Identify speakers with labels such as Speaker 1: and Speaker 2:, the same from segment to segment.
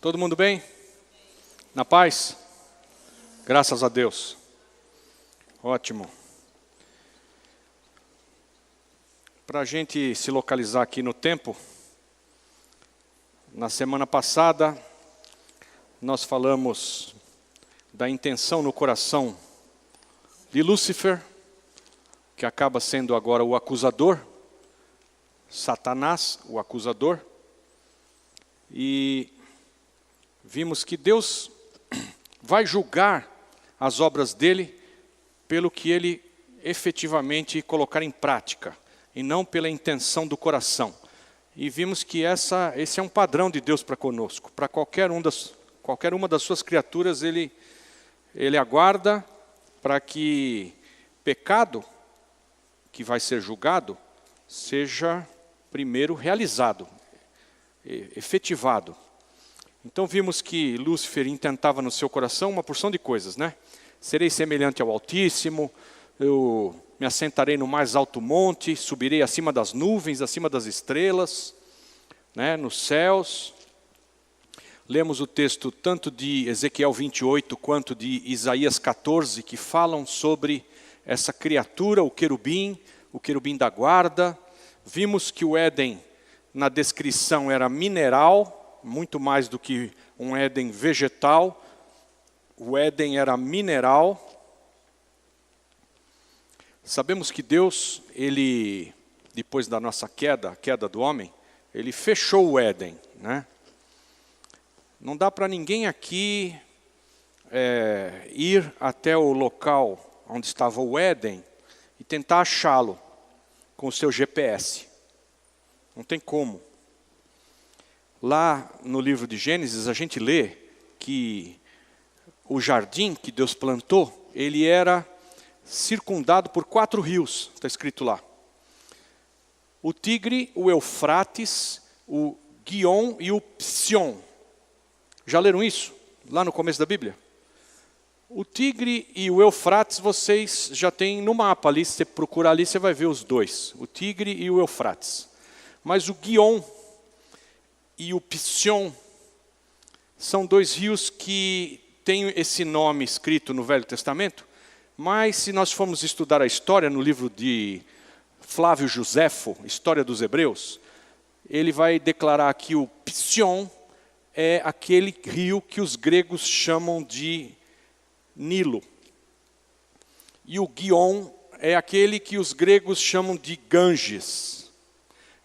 Speaker 1: Todo mundo bem? Na paz? Graças a Deus. Ótimo. Para a gente se localizar aqui no tempo, na semana passada, nós falamos da intenção no coração de Lúcifer, que acaba sendo agora o acusador, Satanás, o acusador, e vimos que Deus vai julgar as obras dele pelo que ele efetivamente colocar em prática, e não pela intenção do coração. E vimos que esse é um padrão de Deus para conosco. Para qualquer uma das suas criaturas, ele aguarda para que pecado, que vai ser julgado, seja primeiro realizado, efetivado. Então vimos que Lúcifer intentava no seu coração uma porção de coisas, né? Serei semelhante ao Altíssimo, eu me assentarei no mais alto monte, subirei acima das nuvens, acima das estrelas, né, nos céus. Lemos o texto tanto de Ezequiel 28 quanto de Isaías 14, que falam sobre essa criatura, o querubim da guarda. Vimos que o Éden, na descrição, era mineral, muito mais do que um Éden vegetal. O Éden era mineral. Sabemos que Deus, depois da nossa queda, a queda do homem, ele fechou o Éden, né? Não dá para ninguém aqui ir até o local onde estava o Éden e tentar achá-lo com o seu GPS. Não tem como. Lá no livro de Gênesis, a gente lê que o jardim que Deus plantou, ele era circundado por 4 rios, está escrito lá. O Tigre, o Eufrates, o Guion e o Psion. Já leram isso? Lá no começo da Bíblia? O Tigre e o Eufrates vocês já têm no mapa ali, se você procurar ali, você vai ver os dois. O Tigre e o Eufrates. Mas o Guion e o Psion são 2 rios que têm esse nome escrito no Velho Testamento, mas se nós formos estudar a história no livro de Flávio Joséfo, História dos Hebreus, ele vai declarar que o Psion é aquele rio que os gregos chamam de Nilo. E o Guion é aquele que os gregos chamam de Ganges.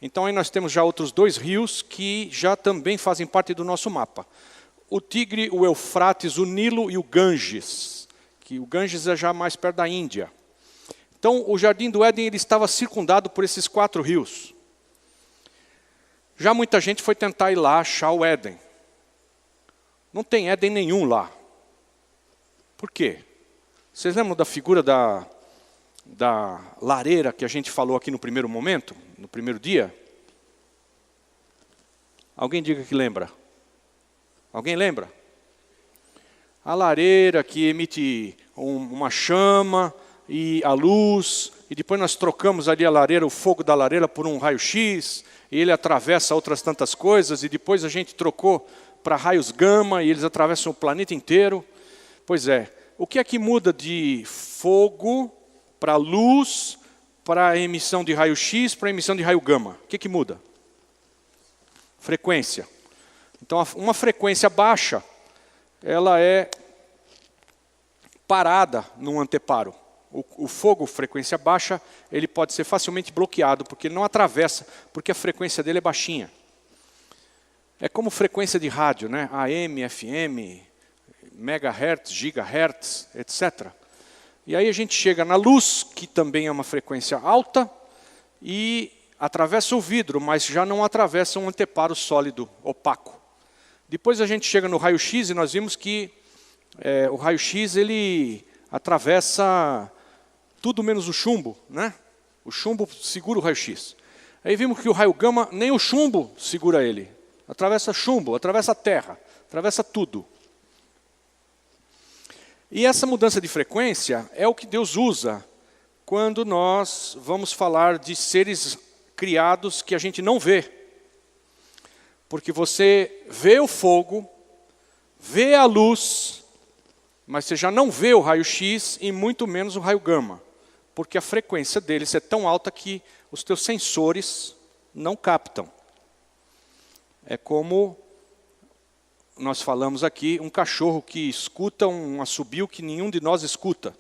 Speaker 1: Então aí nós temos já outros 2 rios que já também fazem parte do nosso mapa. O Tigre, o Eufrates, o Nilo e o Ganges. Que o Ganges é já mais perto da Índia. Então o Jardim do Éden ele estava circundado por esses 4 rios. Já muita gente foi tentar ir lá achar o Éden. Não tem Éden nenhum lá. Por quê? Vocês lembram da figura da lareira que a gente falou aqui no primeiro momento, no primeiro dia? Alguém diga que lembra. Alguém lembra? A lareira que emite uma chama e a luz, e depois nós trocamos ali a lareira, o fogo da lareira por um raio-x, e ele atravessa outras tantas coisas, e depois a gente trocou para raios gama, e eles atravessam o planeta inteiro. Pois é, o que é que muda de fogo para luz, para a emissão de raio-x, para a emissão de raio gama? O que muda? Frequência. Então, uma frequência baixa, ela é parada num anteparo. O fogo, frequência baixa, ele pode ser facilmente bloqueado, porque ele não atravessa, porque a frequência dele é baixinha. É como frequência de rádio, né? AM, FM, megahertz, gigahertz, etc. E aí a gente chega na luz, que também é uma frequência alta, e atravessa o vidro, mas já não atravessa um anteparo sólido, opaco. Depois a gente chega no raio-x e nós vimos que o raio-x ele atravessa tudo menos o chumbo, né? O chumbo segura o raio-x. Aí vimos que o raio gama, nem o chumbo segura ele. Atravessa chumbo, atravessa a terra, atravessa tudo. E essa mudança de frequência é o que Deus usa quando nós vamos falar de seres criados que a gente não vê. Porque você vê o fogo, vê a luz, mas você já não vê o raio-x e muito menos o raio gama, porque a frequência deles é tão alta que os teus sensores não captam. É como nós falamos aqui, um cachorro que escuta um assobio que nenhum de nós escuta.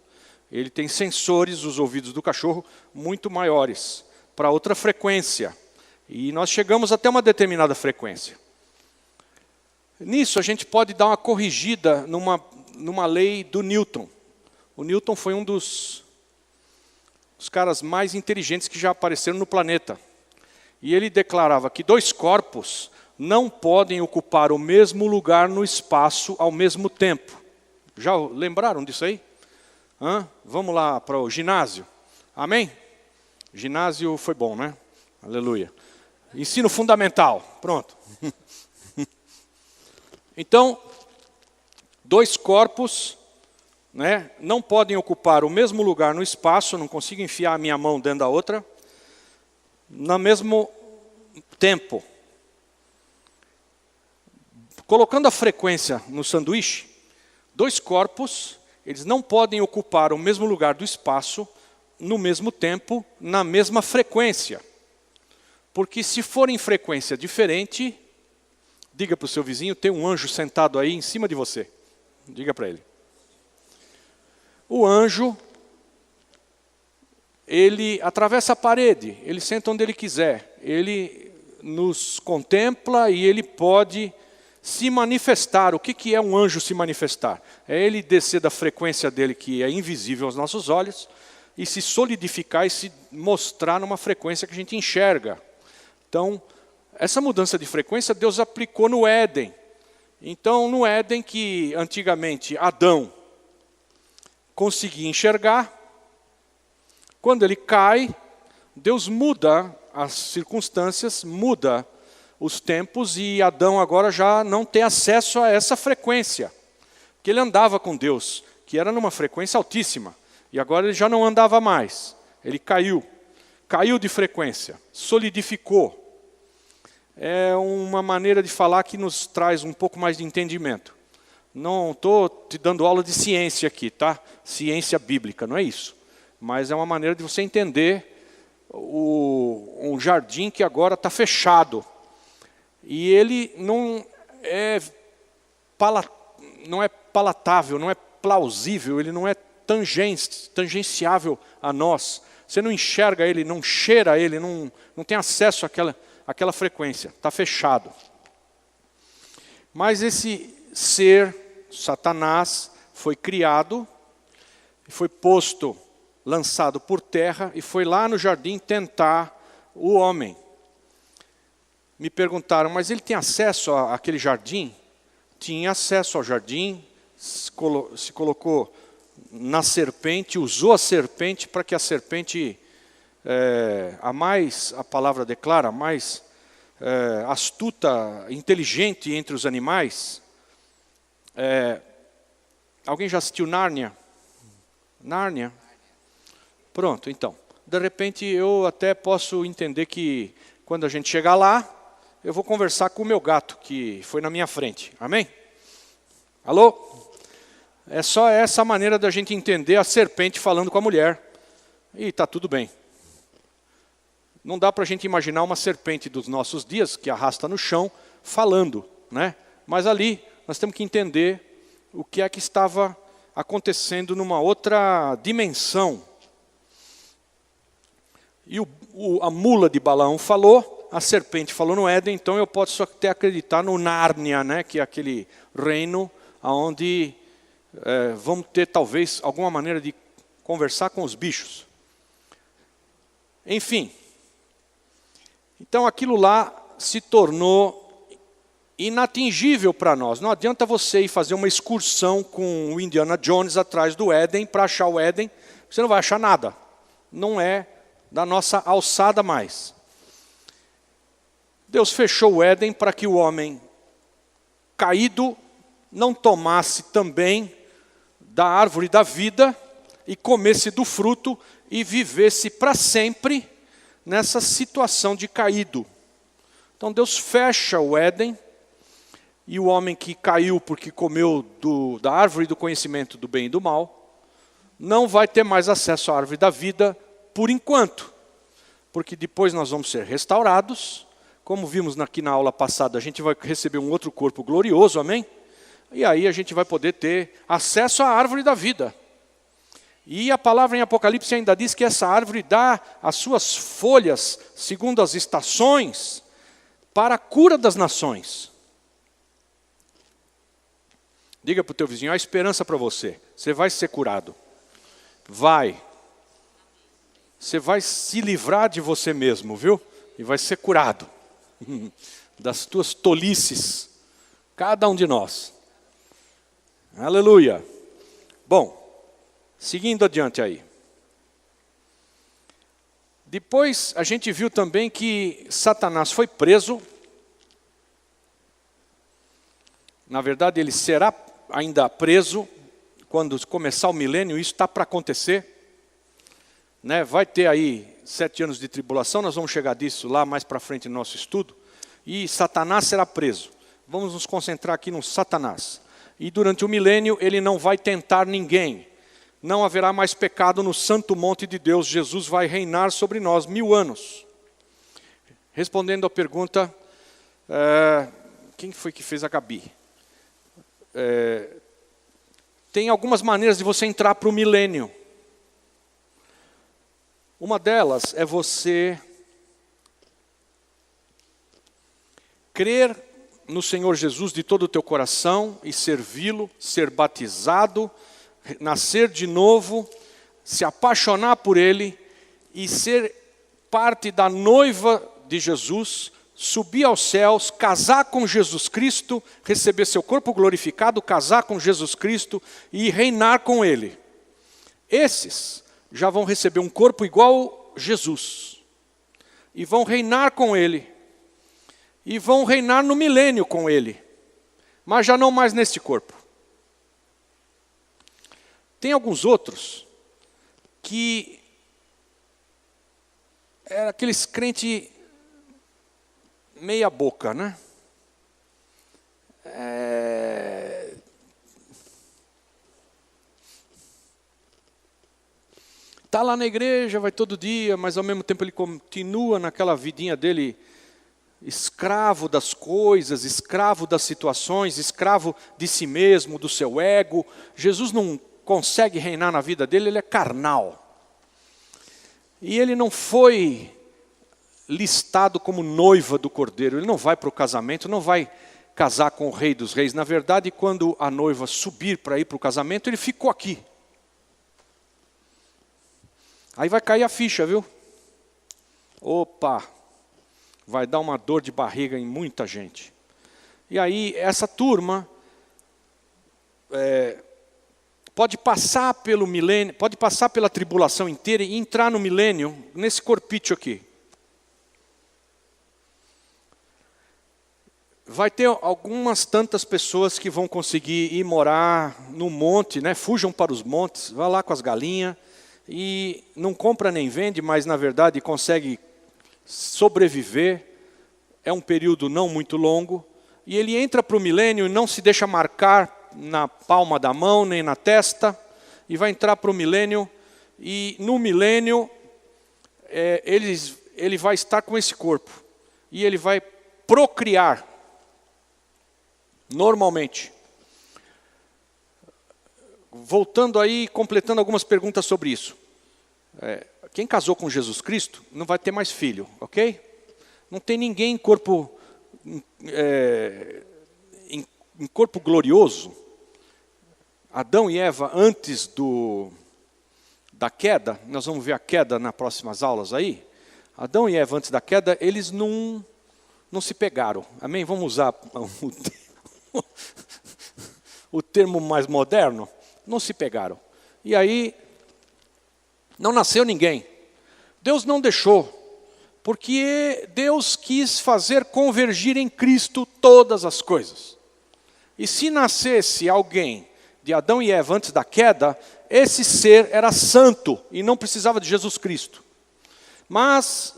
Speaker 1: Ele tem sensores, os ouvidos do cachorro, muito maiores, para outra frequência. E nós chegamos até uma determinada frequência. Nisso, a gente pode dar uma corrigida numa lei do Newton. O Newton foi um dos caras mais inteligentes que já apareceram no planeta. E ele declarava que dois corpos não podem ocupar o mesmo lugar no espaço ao mesmo tempo. Já lembraram disso aí? Vamos lá para o ginásio. Amém? Ginásio foi bom, né? Aleluia. Ensino fundamental. Pronto. Então, dois corpos, né, não podem ocupar o mesmo lugar no espaço, não consigo enfiar a minha mão dentro da outra, no mesmo tempo. Colocando a frequência no sanduíche, dois corpos, eles não podem ocupar o mesmo lugar do espaço no mesmo tempo, na mesma frequência. Porque se for em frequência diferente, diga para o seu vizinho, tem um anjo sentado aí em cima de você. Diga para ele. O anjo, ele atravessa a parede, ele senta onde ele quiser. Ele nos contempla e ele pode se manifestar. O que é um anjo se manifestar? É ele descer da frequência dele, que é invisível aos nossos olhos, e se solidificar e se mostrar numa frequência que a gente enxerga. Então, essa mudança de frequência Deus aplicou no Éden. Então, no Éden, que antigamente Adão conseguia enxergar, quando ele cai, Deus muda as circunstâncias, muda os tempos, e Adão agora já não tem acesso a essa frequência. Porque ele andava com Deus, que era numa frequência altíssima, e agora ele já não andava mais. Ele caiu de frequência, solidificou. É uma maneira de falar que nos traz um pouco mais de entendimento. Não estou te dando aula de ciência aqui, tá? Ciência bíblica, não é isso. Mas é uma maneira de você entender um jardim que agora está fechado. E ele não é palatável, não é plausível, ele não é tangenciável a nós. Você não enxerga ele, não cheira ele, não tem acesso àquela frequência, está fechado. Mas esse ser, Satanás, foi criado, foi posto, lançado por terra, e foi lá no jardim tentar o homem. Me perguntaram, mas ele tem acesso àquele jardim? Tinha acesso ao jardim, se colocou na serpente, usou a serpente para que a serpente, a palavra declara, a mais astuta, inteligente entre os animais. Alguém já assistiu Nárnia? Nárnia? Pronto, então. De repente eu até posso entender que quando a gente chegar lá, eu vou conversar com o meu gato, que foi na minha frente. Amém? Alô? É só essa maneira da gente entender a serpente falando com a mulher. E está tudo bem. Não dá para a gente imaginar uma serpente dos nossos dias, que arrasta no chão, falando, né? Mas ali nós temos que entender o que é que estava acontecendo numa outra dimensão. E a mula de Balaão falou, a serpente falou no Éden, então eu posso até acreditar no Nárnia, né, que é aquele reino onde vamos ter talvez alguma maneira de conversar com os bichos. Enfim, então aquilo lá se tornou inatingível para nós. Não adianta você ir fazer uma excursão com o Indiana Jones atrás do Éden para achar o Éden, você não vai achar nada. Não é da nossa alçada mais. Deus fechou o Éden para que o homem caído não tomasse também da árvore da vida e comesse do fruto e vivesse para sempre nessa situação de caído. Então Deus fecha o Éden, E o homem que caiu porque comeu da árvore do conhecimento do bem e do mal, não vai ter mais acesso à árvore da vida por enquanto. Porque depois nós vamos ser restaurados. Como vimos aqui na aula passada, a gente vai receber um outro corpo glorioso, amém? E aí a gente vai poder ter acesso à árvore da vida. E a palavra em Apocalipse ainda diz que essa árvore dá as suas folhas, segundo as estações, para a cura das nações. Diga para o teu vizinho, há esperança para você. Você vai ser curado. Vai. Você vai se livrar de você mesmo, viu? E vai ser curado. Das tuas tolices. Cada um de nós. Aleluia. Bom, seguindo adiante aí. Depois a gente viu também que Satanás foi preso. Na verdade, ele será ainda preso quando começar o milênio. Isso está para acontecer. Né? Vai ter aí 7 anos de tribulação. Nós vamos chegar disso lá mais para frente no nosso estudo. E Satanás será preso. Vamos nos concentrar aqui no Satanás. E durante o milênio ele não vai tentar ninguém. Não haverá mais pecado no santo monte de Deus. Jesus vai reinar sobre nós 1000 anos. Respondendo à pergunta, quem foi que fez a Gabi? Tem algumas maneiras de você entrar para o milênio. Uma delas é você crer no Senhor Jesus de todo o teu coração e servi-lo, ser batizado, nascer de novo, se apaixonar por Ele e ser parte da noiva de Jesus, subir aos céus, casar com Jesus Cristo, receber seu corpo glorificado, casar com Jesus Cristo e reinar com Ele. Esses já vão receber um corpo igual a Jesus e vão reinar com Ele. E vão reinar no milênio com Ele, mas já não mais neste corpo. Tem alguns outros que eram aqueles crentes meia boca, né? Está lá na igreja, vai todo dia, mas ao mesmo tempo ele continua naquela vidinha dele, escravo das coisas, escravo das situações, escravo de si mesmo, do seu ego. Jesus não consegue reinar na vida dele, ele é carnal. E ele não foi listado como noiva do Cordeiro, ele não vai para o casamento, não vai casar com o Rei dos Reis. Na verdade, quando a noiva subir para ir para o casamento, ele ficou aqui. Aí vai cair a ficha, viu? Opa! Vai dar uma dor de barriga em muita gente. E aí, essa turma pode passar pelo milênio, pode passar pela tribulação inteira e entrar no milênio, nesse corpício aqui. Vai ter algumas tantas pessoas que vão conseguir ir morar no monte, né? Fujam para os montes, vá lá com as galinhas, e não compra nem vende, mas na verdade consegue sobreviver, é um período não muito longo, e ele entra para o milênio e não se deixa marcar na palma da mão, nem na testa, e vai entrar para o milênio, e no milênio ele vai estar com esse corpo, e ele vai procriar, normalmente. Voltando aí, completando algumas perguntas sobre isso. Quem casou com Jesus Cristo não vai ter mais filho, ok? Não tem ninguém em corpo, em corpo glorioso. Adão e Eva, antes da queda, nós vamos ver a queda nas próximas aulas aí. Adão e Eva, antes da queda, eles não se pegaram. Amém? Vamos usar o termo mais moderno. Não se pegaram. E aí, não nasceu ninguém. Deus não deixou, porque Deus quis fazer convergir em Cristo todas as coisas. E se nascesse alguém de Adão e Eva antes da queda, esse ser era santo e não precisava de Jesus Cristo. Mas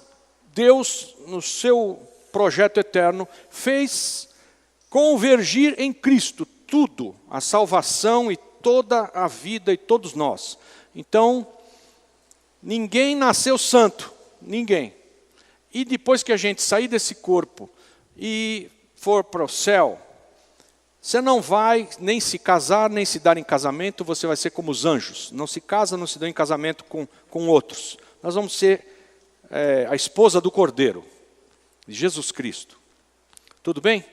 Speaker 1: Deus, no seu projeto eterno, fez convergir em Cristo, tudo, a salvação e toda a vida e todos nós. Então, ninguém nasceu santo, ninguém. E depois que a gente sair desse corpo e for para o céu, você não vai nem se casar, nem se dar em casamento, você vai ser como os anjos. Não se casa, não se dá em casamento com outros. Nós vamos ser a esposa do Cordeiro, de Jesus Cristo. Tudo bem?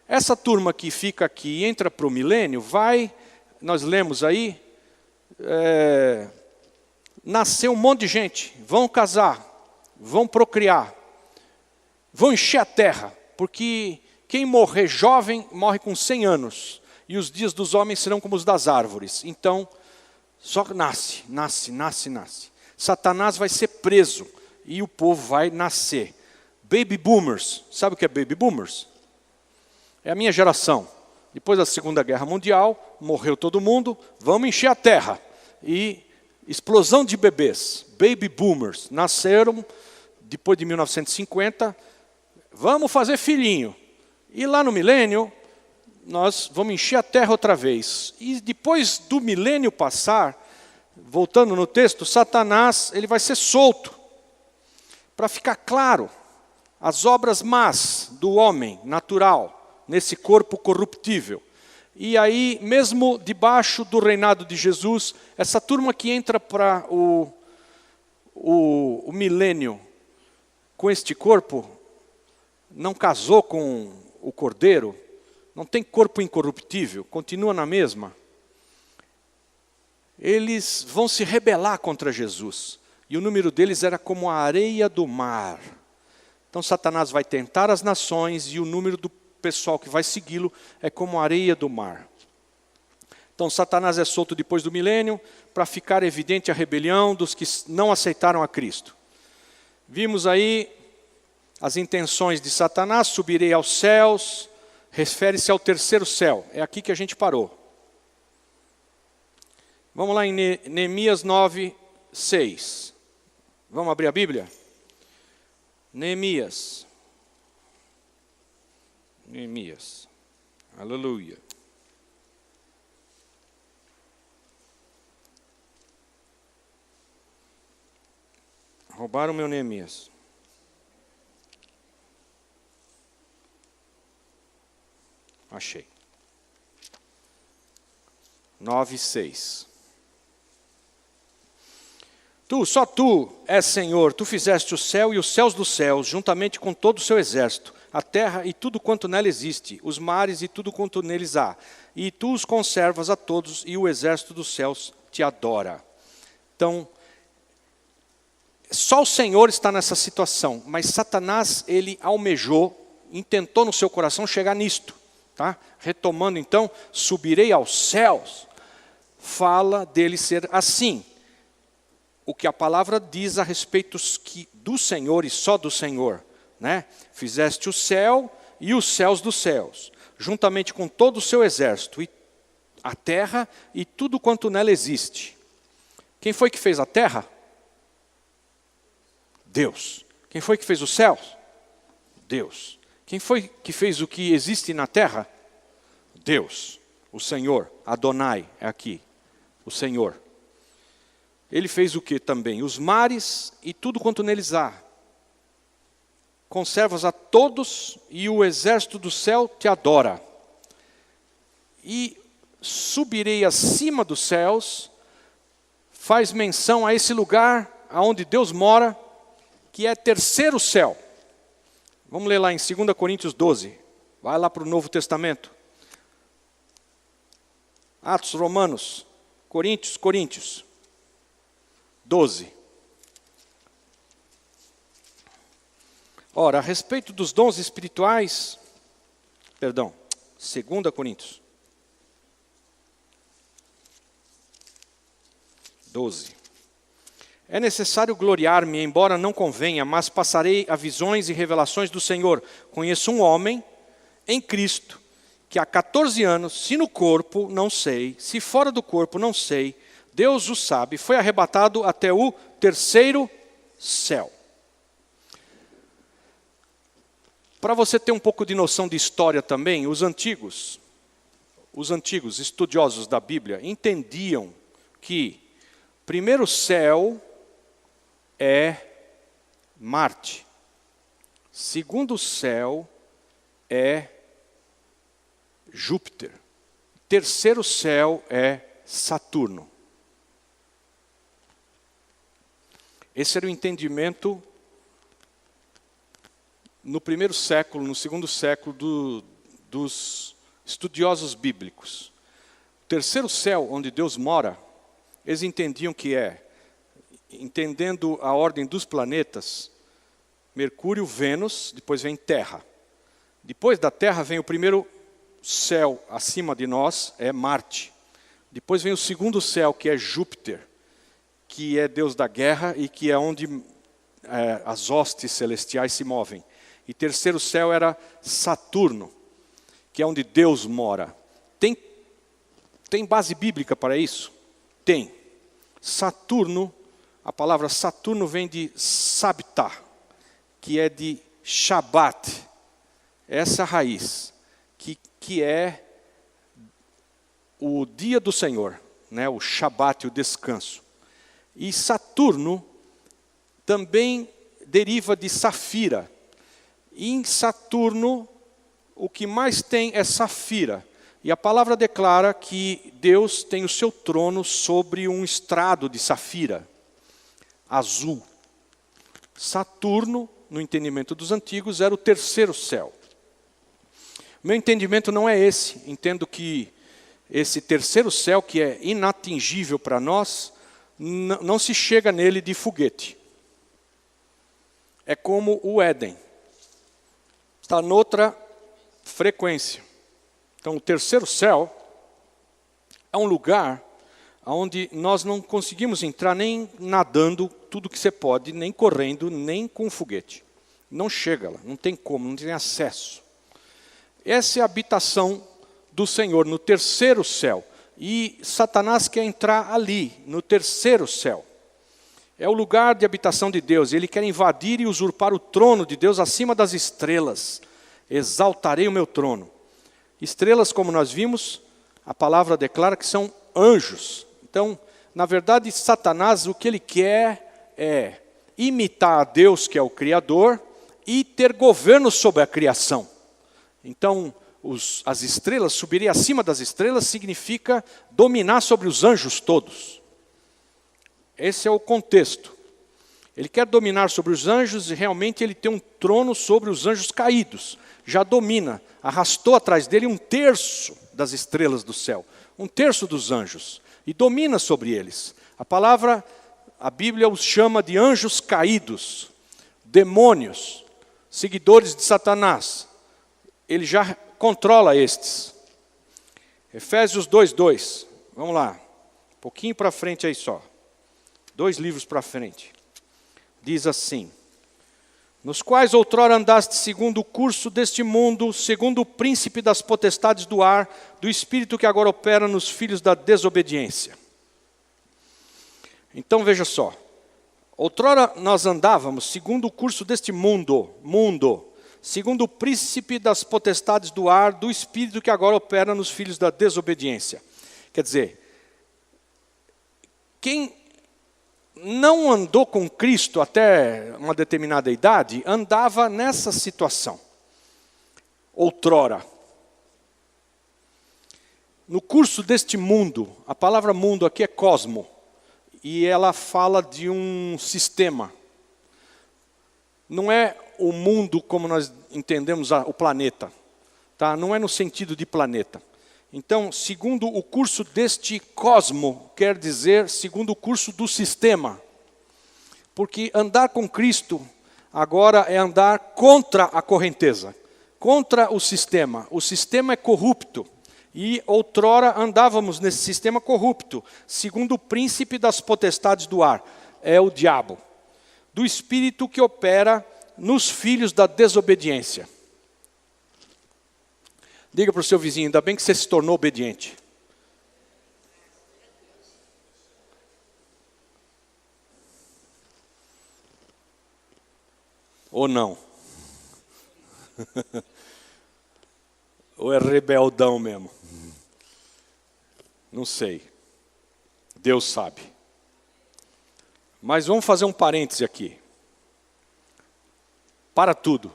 Speaker 1: Essa turma que fica aqui e entra para o milênio, nós lemos aí, nascer um monte de gente, vão casar, vão procriar, vão encher a terra, porque quem morrer jovem morre com 100 anos, e os dias dos homens serão como os das árvores. Então, só nasce. Satanás vai ser preso, e o povo vai nascer. Baby boomers, sabe o que é baby boomers? É a minha geração. Depois da Segunda Guerra Mundial, morreu todo mundo, vamos encher a terra. E explosão de bebês, baby boomers, nasceram depois de 1950, vamos fazer filhinho. E lá no milênio, nós vamos encher a terra outra vez. E depois do milênio passar, voltando no texto, Satanás ele vai ser solto. Para ficar claro, as obras más do homem natural, nesse corpo corruptível. E aí, mesmo debaixo do reinado de Jesus, essa turma que entra para o milênio com este corpo, não casou com o Cordeiro, não tem corpo incorruptível, continua na mesma. Eles vão se rebelar contra Jesus. E o número deles era como a areia do mar. Então Satanás vai tentar as nações e o número do pessoal que vai segui-lo é como a areia do mar. Então Satanás é solto depois do milênio para ficar evidente a rebelião dos que não aceitaram a Cristo. Vimos aí as intenções de Satanás, subirei aos céus, refere-se ao terceiro céu. É aqui que a gente parou. Vamos lá em Neemias 9, 6. Vamos abrir a Bíblia? Neemias. Aleluia. Roubaram o meu Neemias. Achei. 9, 6. Só tu és Senhor, tu fizeste o céu e os céus dos céus, juntamente com todo o seu exército, a terra e tudo quanto nela existe, os mares e tudo quanto neles há. E tu os conservas a todos, e o exército dos céus te adora. Então, só o Senhor está nessa situação, mas Satanás, ele almejou, intentou no seu coração chegar nisto. Tá? Retomando então, subirei aos céus, fala dele ser assim. O que a palavra diz a respeito do Senhor e só do Senhor. Né? Fizeste o céu e os céus dos céus, juntamente com todo o seu exército, e a terra e tudo quanto nela existe. Quem foi que fez a terra? Deus. Quem foi que fez os céus? Deus. Quem foi que fez o que existe na terra? Deus, o Senhor, Adonai, é aqui, o Senhor. Ele fez o que também? Os mares e tudo quanto neles há. Conservas a todos e o exército do céu te adora. E subirei acima dos céus, faz menção a esse lugar onde Deus mora, que é terceiro céu. Vamos ler lá em 2 Coríntios 12. Vai lá para o Novo Testamento. Atos, Romanos, Coríntios. 12. Ora, a respeito dos dons espirituais, 2 Coríntios 12. É necessário gloriar-me, embora não convenha, mas passarei a visões e revelações do Senhor. Conheço um homem em Cristo, que há 14 anos, se no corpo, não sei, se fora do corpo, não sei, Deus o sabe, foi arrebatado até o terceiro céu. Para você ter um pouco de noção de história também, os antigos estudiosos da Bíblia entendiam que primeiro céu é Marte, segundo céu é Júpiter, terceiro céu é Saturno. Esse era o entendimento no primeiro século, no segundo século dos estudiosos bíblicos. O terceiro céu, onde Deus mora, eles entendiam que entendendo a ordem dos planetas, Mercúrio, Vênus, depois vem Terra. Depois da Terra vem o primeiro céu acima de nós, é Marte. Depois vem o segundo céu, que é Júpiter, que é Deus da guerra e que é onde as hostes celestiais se movem. E terceiro céu era Saturno, que é onde Deus mora. Tem base bíblica para isso? Tem. Saturno, a palavra Saturno vem de Sabtah, que é de Shabat, essa raiz, que é o dia do Senhor, né? O Shabat, o descanso. E Saturno também deriva de Safira. E em Saturno, o que mais tem é Safira. E a palavra declara que Deus tem o seu trono sobre um estrado de safira, azul. Saturno, no entendimento dos antigos, era o terceiro céu. Meu entendimento não é esse. Entendo que esse terceiro céu, que é inatingível para nós, não se chega nele de foguete. É como o Éden. Está noutra frequência. Então, o terceiro céu é um lugar onde nós não conseguimos entrar nem nadando tudo que você pode, nem correndo, nem com foguete. Não chega lá, não tem como, não tem acesso. Essa é a habitação do Senhor no terceiro céu. E Satanás quer entrar ali, no terceiro céu. É o lugar de habitação de Deus. Ele quer invadir e usurpar o trono de Deus acima das estrelas. Exaltarei o meu trono. Estrelas, como nós vimos, a palavra declara que são anjos. Então, na verdade, Satanás, o que ele quer é imitar a Deus, que é o Criador, e ter governo sobre a criação. Então, as estrelas, subir acima das estrelas, significa dominar sobre os anjos todos. Esse é o contexto. Ele quer dominar sobre os anjos e realmente ele tem um trono sobre os anjos caídos. Já domina, arrastou atrás dele 1/3 das estrelas do céu, 1/3 dos anjos, e domina sobre eles. A Bíblia os chama de anjos caídos, demônios, seguidores de Satanás. Ele já controla estes. Efésios 2:2, vamos lá, um pouquinho para frente aí só, 2 livros para frente. Diz assim: nos quais outrora andaste segundo o curso deste mundo, segundo o príncipe das potestades do ar, do espírito que agora opera nos filhos da desobediência. Então veja só, outrora nós andávamos segundo o curso deste mundo, segundo o príncipe das potestades do ar, do espírito que agora opera nos filhos da desobediência. Quer dizer, quem não andou com Cristo até uma determinada idade, andava nessa situação. Outrora. No curso deste mundo, a palavra mundo aqui é cosmo, e ela fala de um sistema. Não é o mundo como nós entendemos o planeta, tá? Não é no sentido de planeta. Então, segundo o curso deste cosmo, quer dizer, segundo o curso do sistema. Porque andar com Cristo agora é andar contra a correnteza, contra o sistema. O sistema é corrupto. E outrora andávamos nesse sistema corrupto, segundo o príncipe das potestades do ar, é o diabo, do espírito que opera nos filhos da desobediência. Diga para o seu vizinho, ainda bem que você se tornou obediente. Ou não? Ou é rebeldão mesmo? Não sei. Deus sabe. Mas vamos fazer um parêntese aqui. Para tudo.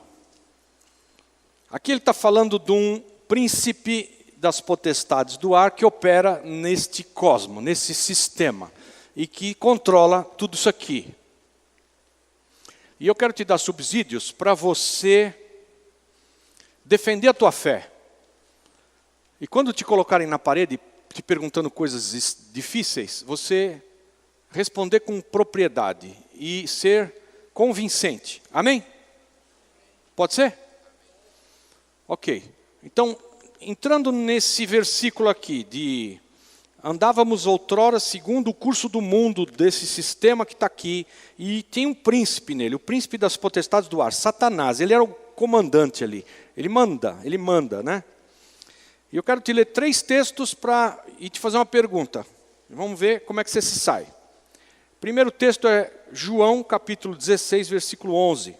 Speaker 1: Aqui ele está falando de um príncipe das potestades do ar que opera neste cosmo, nesse sistema, e que controla tudo isso aqui. E eu quero te dar subsídios para você defender a tua fé. E quando te colocarem na parede, te perguntando coisas difíceis, você responder com propriedade e ser convincente. Amém? Pode ser? Ok. Então, entrando nesse versículo aqui de andávamos outrora segundo o curso do mundo desse sistema que está aqui, e tem um príncipe nele, o príncipe das potestades do ar, Satanás. Ele era o comandante ali. Ele manda, né? E eu quero te ler 3 textos e te fazer uma pergunta. Vamos ver como é que você se sai. O primeiro texto é João, capítulo 16, versículo 11.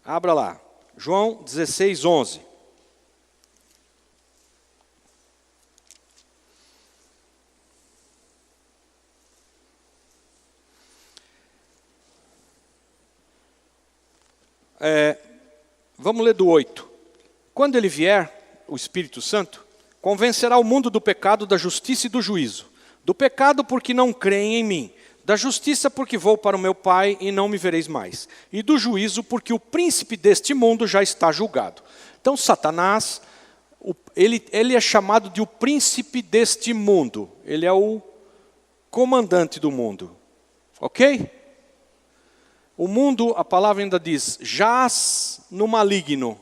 Speaker 1: Abra lá. João 16, 11. Vamos ler do 8. Quando ele vier, o Espírito Santo, convencerá o mundo do pecado, da justiça e do juízo. Do pecado porque não creem em mim. Da justiça porque vou para o meu Pai e não me vereis mais. E do juízo porque o príncipe deste mundo já está julgado. Então Satanás, ele é chamado de o príncipe deste mundo. Ele é o comandante do mundo. Ok? O mundo, a palavra ainda diz, jaz no maligno.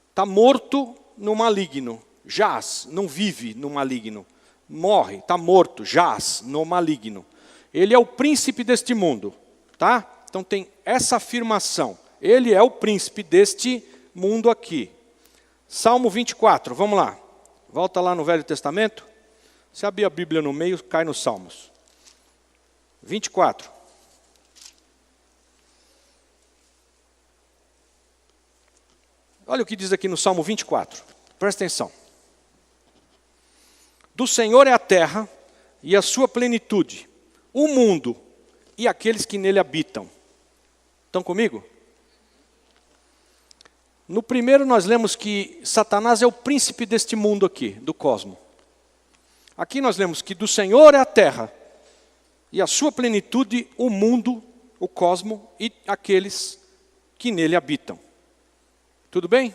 Speaker 1: Está morto no maligno. Jaz, não vive no maligno. Morre, está morto, jaz no maligno. Ele é o príncipe deste mundo. Tá? Então tem essa afirmação. Ele é o príncipe deste mundo aqui. Salmo 24, vamos lá. Volta lá no Velho Testamento. Se abrir a Bíblia no meio, cai nos Salmos. 24. Olha o que diz aqui no Salmo 24. Presta atenção. Do Senhor é a terra e a sua plenitude, o mundo e aqueles que nele habitam. Estão comigo? No primeiro nós lemos que Satanás é o príncipe deste mundo aqui, do cosmo. Aqui nós lemos que do Senhor é a terra e a sua plenitude, o mundo, o cosmo e aqueles que nele habitam. Tudo bem?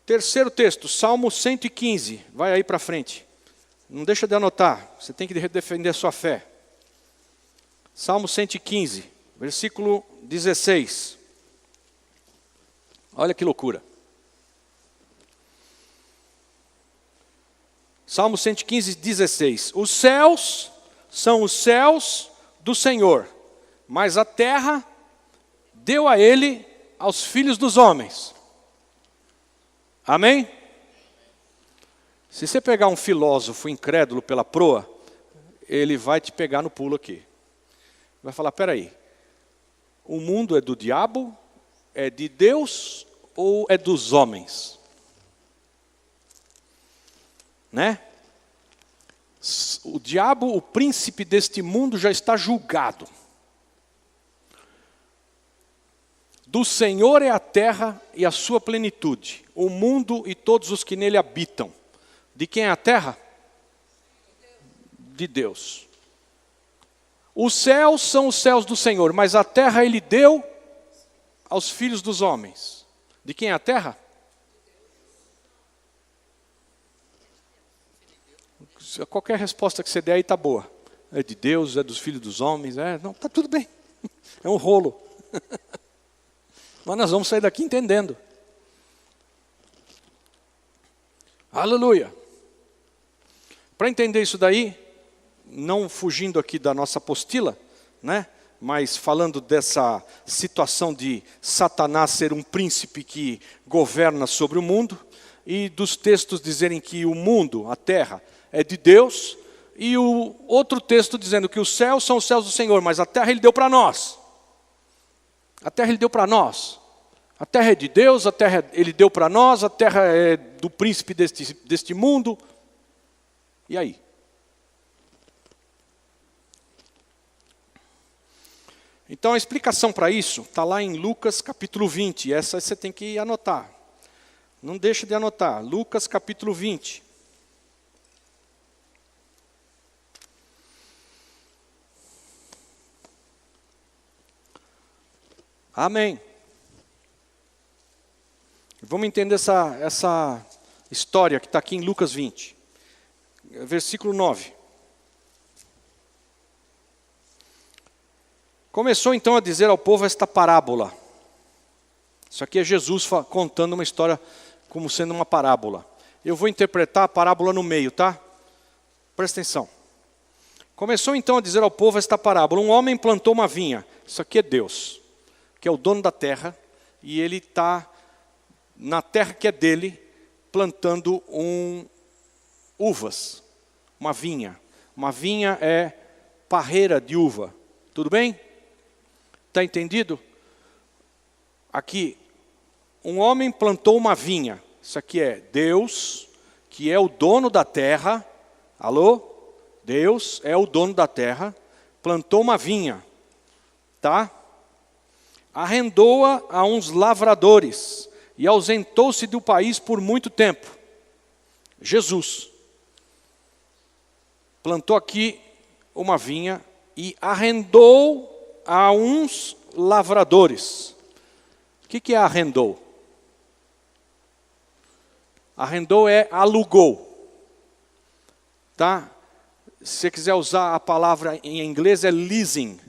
Speaker 1: Terceiro texto, Salmo 115. Vai aí para frente. Não deixa de anotar. Você tem que defender a sua fé. Salmo 115, versículo 16. Olha que loucura. Salmo 115, 16. Os céus são os céus do Senhor, mas a terra deu a ele aos filhos dos homens. Amém? Se você pegar um filósofo incrédulo pela proa, ele vai te pegar no pulo aqui. Vai falar, peraí, o mundo é do diabo, é de Deus ou é dos homens? Né? O diabo, o príncipe deste mundo, já está julgado. Do Senhor é a terra e a sua plenitude, o mundo e todos os que nele habitam. De quem é a terra? De Deus. Os céus são os céus do Senhor, mas a terra ele deu aos filhos dos homens. De quem é a terra? Qualquer resposta que você der aí está boa. É de Deus, é dos filhos dos homens, não, está tudo bem. É um rolo. Mas nós vamos sair daqui entendendo. Aleluia. Para entender isso daí, não fugindo aqui da nossa apostila, né? Mas falando dessa situação de Satanás ser um príncipe que governa sobre o mundo, e dos textos dizerem que o mundo, a terra, é de Deus, e o outro texto dizendo que os céus são os céus do Senhor, mas a terra ele deu para nós. A terra ele deu para nós. A terra é de Deus, a terra ele deu para nós, a terra é do príncipe deste mundo. E aí? Então a explicação para isso está lá em Lucas capítulo 20. Essa você tem que anotar. Não deixa de anotar. Lucas capítulo 20. Amém. Vamos entender essa história que está aqui em Lucas 20. Versículo 9. Começou então a dizer ao povo esta parábola. Isso aqui é Jesus contando uma história como sendo uma parábola. Eu vou interpretar a parábola no meio, tá? Presta atenção. Começou então a dizer ao povo esta parábola. Um homem plantou uma vinha. Isso aqui é Deus, que é o dono da terra. E ele está na terra que é dele, plantando uvas. Uma vinha. Uma vinha é parreira de uva. Tudo bem? Está entendido? Aqui, um homem plantou uma vinha. Isso aqui é Deus, que é o dono da terra. Alô? Deus é o dono da terra. Plantou uma vinha. Tá? Arrendou-a a uns lavradores e ausentou-se do país por muito tempo. Jesus plantou aqui uma vinha e arrendou a uns lavradores. O que é arrendou? Arrendou é alugou. Tá? Se você quiser usar a palavra em inglês é leasing.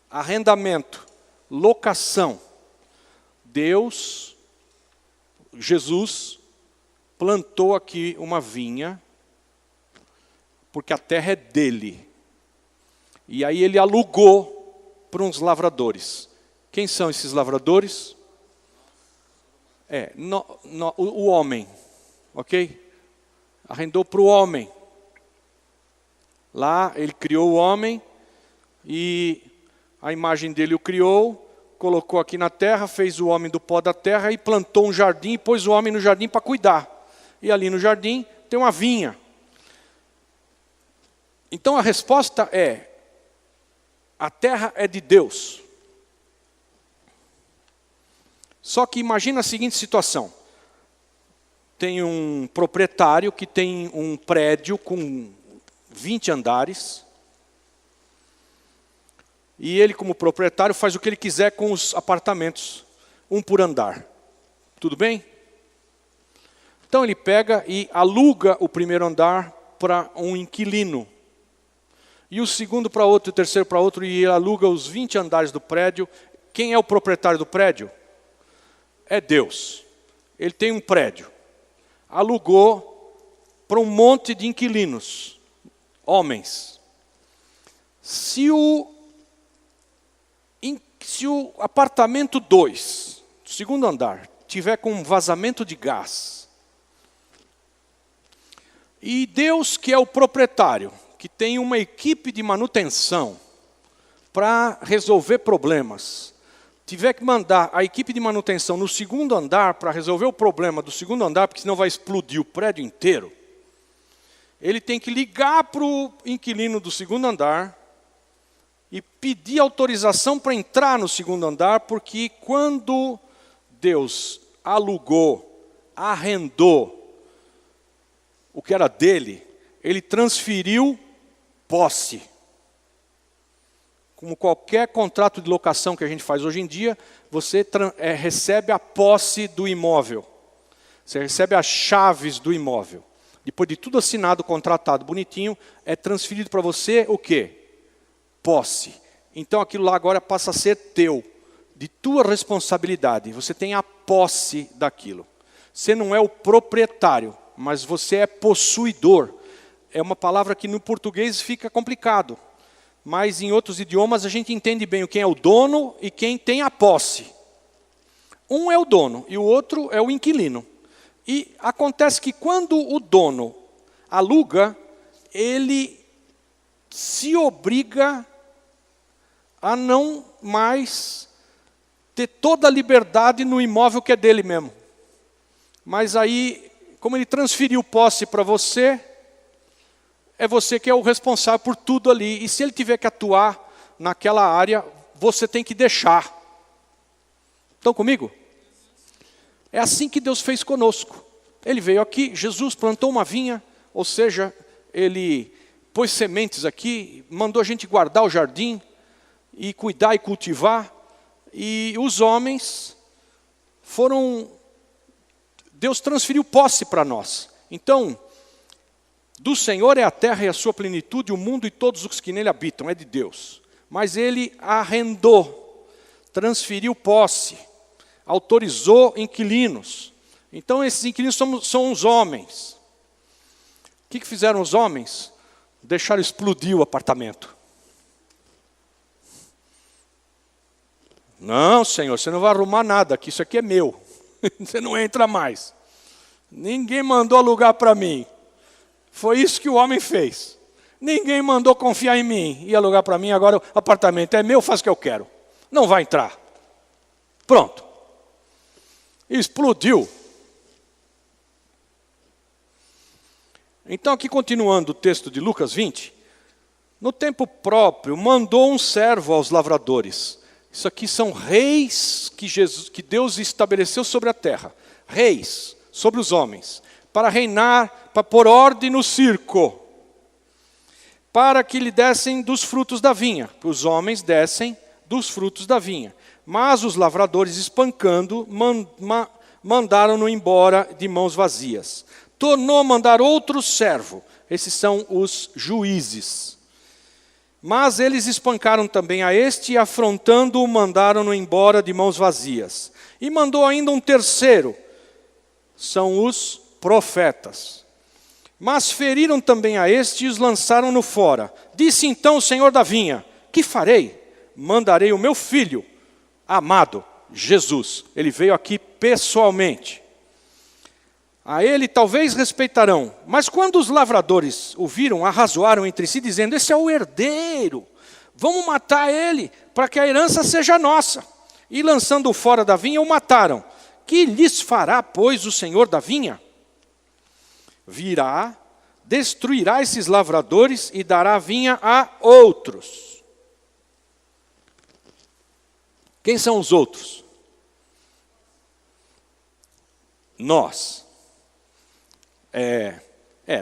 Speaker 1: Arrendamento, locação. Deus, Jesus, plantou aqui uma vinha, porque a terra é dele. E aí ele alugou para uns lavradores. Quem são esses lavradores? O homem, ok? Arrendou para o homem. Lá ele criou o homem e a imagem dele o criou, colocou aqui na terra, fez o homem do pó da terra e plantou um jardim e pôs o homem no jardim para cuidar. E ali no jardim tem uma vinha. Então a resposta é: a terra é de Deus. Só que imagina a seguinte situação. Tem um proprietário que tem um prédio com 20 andares. E ele, como proprietário, faz o que ele quiser com os apartamentos, um por andar. Tudo bem? Então ele pega e aluga o primeiro andar para um inquilino. E o segundo para outro, o terceiro para outro, e ele aluga os 20 andares do prédio. Quem é o proprietário do prédio? É Deus. Ele tem um prédio. Alugou para um monte de inquilinos, homens. Se o apartamento 2, segundo andar, tiver com um vazamento de gás, e Deus, que é o proprietário, que tem uma equipe de manutenção para resolver problemas, tiver que mandar a equipe de manutenção no segundo andar para resolver o problema do segundo andar, porque senão vai explodir o prédio inteiro, ele tem que ligar para o inquilino do segundo andar e pedir autorização para entrar no segundo andar, porque quando Deus alugou, arrendou o que era dele, ele transferiu posse. Como qualquer contrato de locação que a gente faz hoje em dia, você recebe a posse do imóvel. Você recebe as chaves do imóvel. Depois de tudo assinado, contratado, bonitinho, é transferido para você o quê? Posse. Então aquilo lá agora passa a ser teu, de tua responsabilidade. Você tem a posse daquilo. Você não é o proprietário, mas você é possuidor. É uma palavra que no português fica complicado, mas em outros idiomas a gente entende bem quem é o dono e quem tem a posse. Um é o dono e o outro é o inquilino. E acontece que quando o dono aluga, ele se obriga a não mais ter toda a liberdade no imóvel que é dele mesmo. Mas aí, como ele transferiu posse para você, é você que é o responsável por tudo ali. E se ele tiver que atuar naquela área, você tem que deixar. Estão comigo? É assim que Deus fez conosco. Ele veio aqui, Jesus plantou uma vinha, ou seja, ele pôs sementes aqui, mandou a gente guardar o jardim, e cuidar e cultivar. E os homens Deus transferiu posse para nós. Então, do Senhor é a terra e a sua plenitude, o mundo e todos os que nele habitam, é de Deus. Mas ele arrendou, transferiu posse, autorizou inquilinos. Então esses inquilinos são os homens. O que fizeram os homens? Deixaram explodir o apartamento. Não, Senhor, você não vai arrumar nada aqui, isso aqui é meu. Você não entra mais. Ninguém mandou alugar para mim. Foi isso que o homem fez. Ninguém mandou confiar em mim e alugar para mim, agora o apartamento é meu, faz o que eu quero. Não vai entrar. Pronto. Explodiu. Então aqui continuando o texto de Lucas 20, no tempo próprio mandou um servo aos lavradores. Isso aqui são reis que Deus estabeleceu sobre a terra. Reis sobre os homens, para reinar, para pôr ordem no circo, para que lhe dessem dos frutos da vinha. Os homens dessem dos frutos da vinha. Mas os lavradores, espancando, mandaram-no embora de mãos vazias. Tornou a mandar outro servo. Esses são os juízes. Mas eles espancaram também a este e, afrontando-o, mandaram-no embora de mãos vazias. E mandou ainda um terceiro. São os profetas. Mas feriram também a este e os lançaram-no fora. Disse então o Senhor da vinha: que farei? Mandarei o meu filho, amado, Jesus. Ele veio aqui pessoalmente. A ele talvez respeitarão. Mas quando os lavradores o viram, arrazoaram entre si, dizendo: esse é o herdeiro. Vamos matar ele, para que a herança seja nossa. E lançando-o fora da vinha, o mataram. Que lhes fará, pois, o Senhor da vinha? Virá, destruirá esses lavradores e dará a vinha a outros. Quem são os outros? Nós.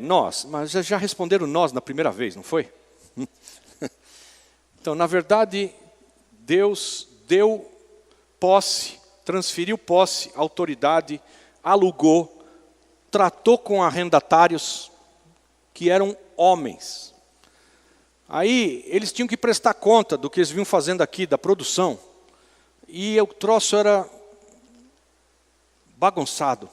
Speaker 1: Nós, mas já responderam nós na primeira vez, não foi? Então, na verdade, Deus deu posse, transferiu posse, autoridade, alugou, tratou com arrendatários que eram homens. Aí, eles tinham que prestar conta do que eles vinham fazendo aqui, da produção. E o troço era bagunçado.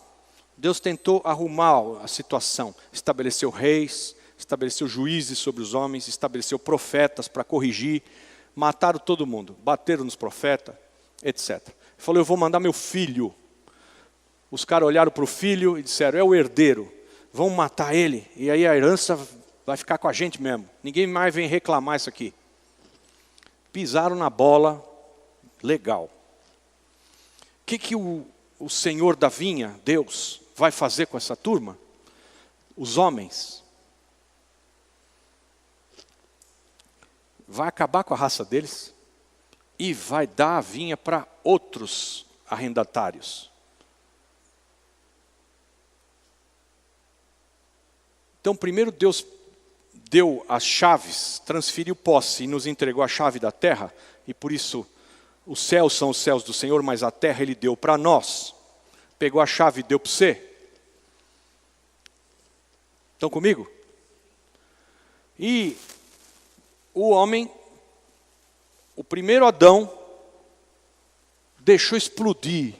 Speaker 1: Deus tentou arrumar a situação, estabeleceu reis, estabeleceu juízes sobre os homens, estabeleceu profetas para corrigir, mataram todo mundo, bateram nos profetas, etc. Ele falou: eu vou mandar meu filho. Os caras olharam para o filho e disseram: é o herdeiro, vão matar ele, e aí a herança vai ficar com a gente mesmo. Ninguém mais vem reclamar isso aqui. Pisaram na bola, legal. O que o Senhor da vinha, Deus, vai fazer com essa turma? Os homens. Vai acabar com a raça deles e vai dar a vinha para outros arrendatários. Então, primeiro Deus deu as chaves, transferiu posse e nos entregou a chave da terra, e por isso os céus são os céus do Senhor, mas a terra Ele deu para nós. Pegou a chave e deu para você. Estão comigo? E o homem, o primeiro Adão, deixou explodir.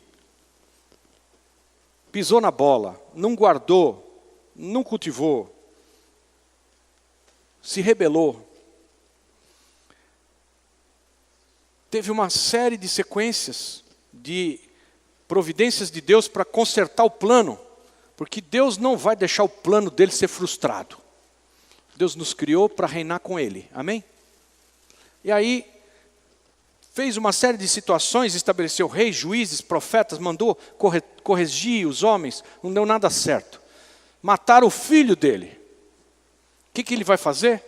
Speaker 1: Pisou na bola, não guardou, não cultivou. Se rebelou. Teve uma série de sequências de providências de Deus para consertar o plano, porque Deus não vai deixar o plano dele ser frustrado. Deus nos criou para reinar com Ele, amém? E aí, fez uma série de situações, estabeleceu reis, juízes, profetas, mandou corrigir os homens, não deu nada certo. Mataram o filho dele. O que ele vai fazer?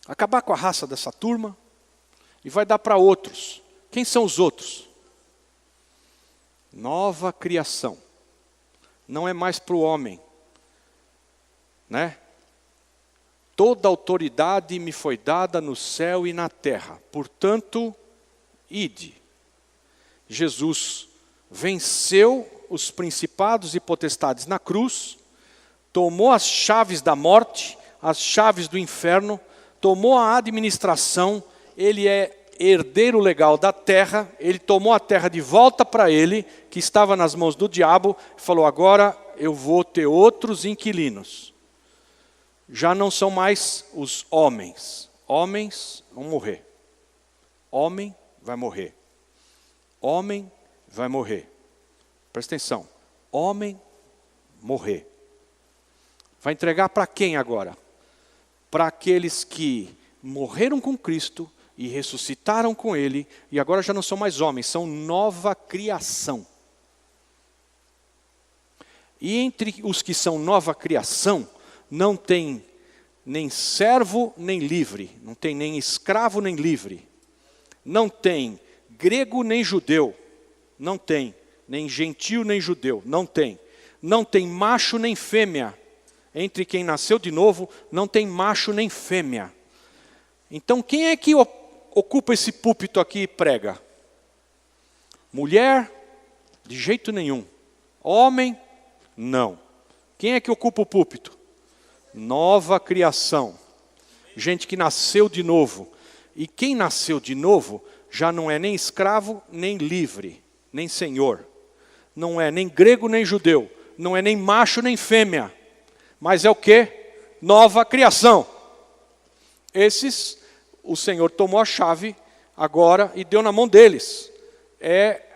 Speaker 1: Acabar com a raça dessa turma e vai dar para outros. Quem são os outros? Nova criação. Não é mais para o homem, né? Toda autoridade me foi dada no céu e na terra. Portanto, ide. Jesus venceu os principados e potestades na cruz, tomou as chaves da morte, as chaves do inferno, tomou a administração, ele é herdeiro legal da terra, ele tomou a terra de volta para ele, que estava nas mãos do diabo, e falou, agora eu vou ter outros inquilinos. Já não são mais os homens. Homens vão morrer. Homem vai morrer. Homem vai morrer. Presta atenção. Homem morrer. Vai entregar para quem agora? Para aqueles que morreram com Cristo e ressuscitaram com Ele, e agora já não são mais homens, são nova criação. E entre os que são nova criação, não tem nem servo nem livre, não tem nem escravo nem livre, não tem grego nem judeu, não tem nem gentil nem judeu, não tem macho nem fêmea, entre quem nasceu de novo, não tem macho nem fêmea. Então quem é que ocupa esse púlpito aqui e prega? Mulher? De jeito nenhum. Homem? Não. Quem é que ocupa o púlpito? Nova criação. Gente que nasceu de novo. E quem nasceu de novo já não é nem escravo, nem livre, nem senhor. Não é nem grego, nem judeu. Não é nem macho, nem fêmea. Mas é o quê? Nova criação. Esses, o Senhor tomou a chave agora e deu na mão deles.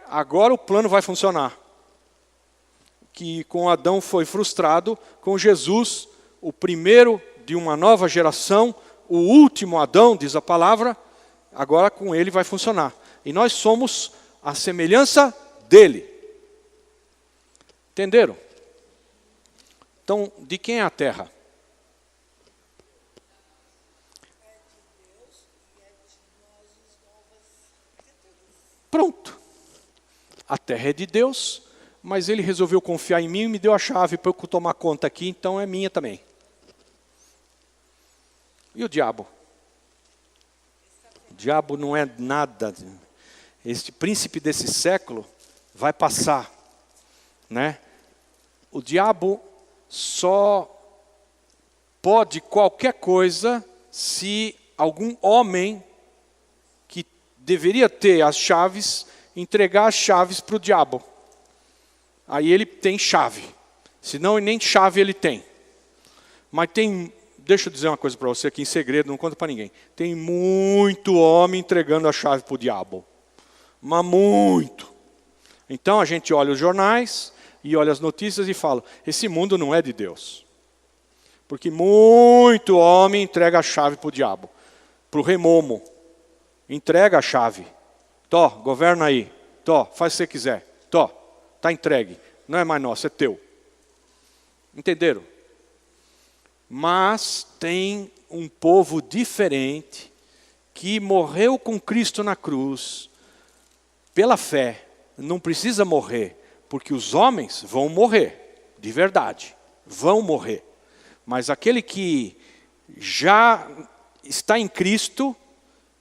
Speaker 1: Agora o plano vai funcionar. Que com Adão foi frustrado, com Jesus, o primeiro de uma nova geração, o último Adão, diz a palavra, agora com ele vai funcionar. E nós somos a semelhança dele. Entenderam? Então, de quem é a terra? Pronto. A terra é de Deus, mas ele resolveu confiar em mim e me deu a chave para eu tomar conta aqui, então é minha também. E o diabo? O diabo não é nada. Este príncipe desse século vai passar, né? O diabo só pode qualquer coisa se algum homem que deveria ter as chaves, entregar as chaves para o diabo. Aí ele tem chave. Senão nem chave ele tem. Mas tem, deixa eu dizer uma coisa para você aqui em segredo, não conta para ninguém. Tem muito homem entregando a chave para o diabo. Mas muito. Então a gente olha os jornais e olha as notícias e fala, esse mundo não é de Deus. Porque muito homem entrega a chave para o diabo. Para o remomo. Entrega a chave. Tó, governa aí. Tó, faz o que você quiser. Tó, está entregue. Não é mais nosso, é teu. Entenderam? Mas tem um povo diferente que morreu com Cristo na cruz pela fé. Não precisa morrer, porque os homens vão morrer, de verdade, vão morrer. Mas aquele que já está em Cristo,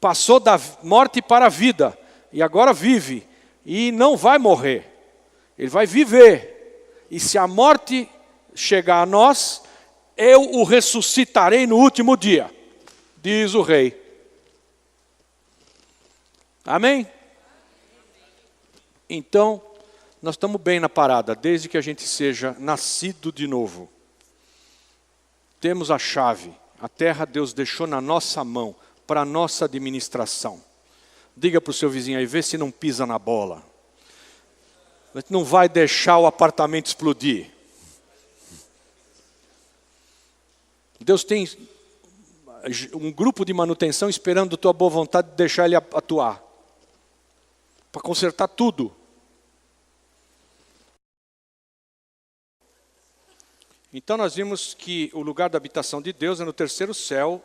Speaker 1: passou da morte para a vida, e agora vive, e não vai morrer. Ele vai viver. E se a morte chegar a nós, eu o ressuscitarei no último dia, diz o rei. Amém? Então, nós estamos bem na parada, desde que a gente seja nascido de novo. Temos a chave, a terra Deus deixou na nossa mão, para a nossa administração. Diga para o seu vizinho aí, vê se não pisa na bola. A gente não vai deixar o apartamento explodir. Deus tem um grupo de manutenção esperando a tua boa vontade de deixar ele atuar. para consertar tudo. Então nós vimos que o lugar da habitação de Deus é no terceiro céu.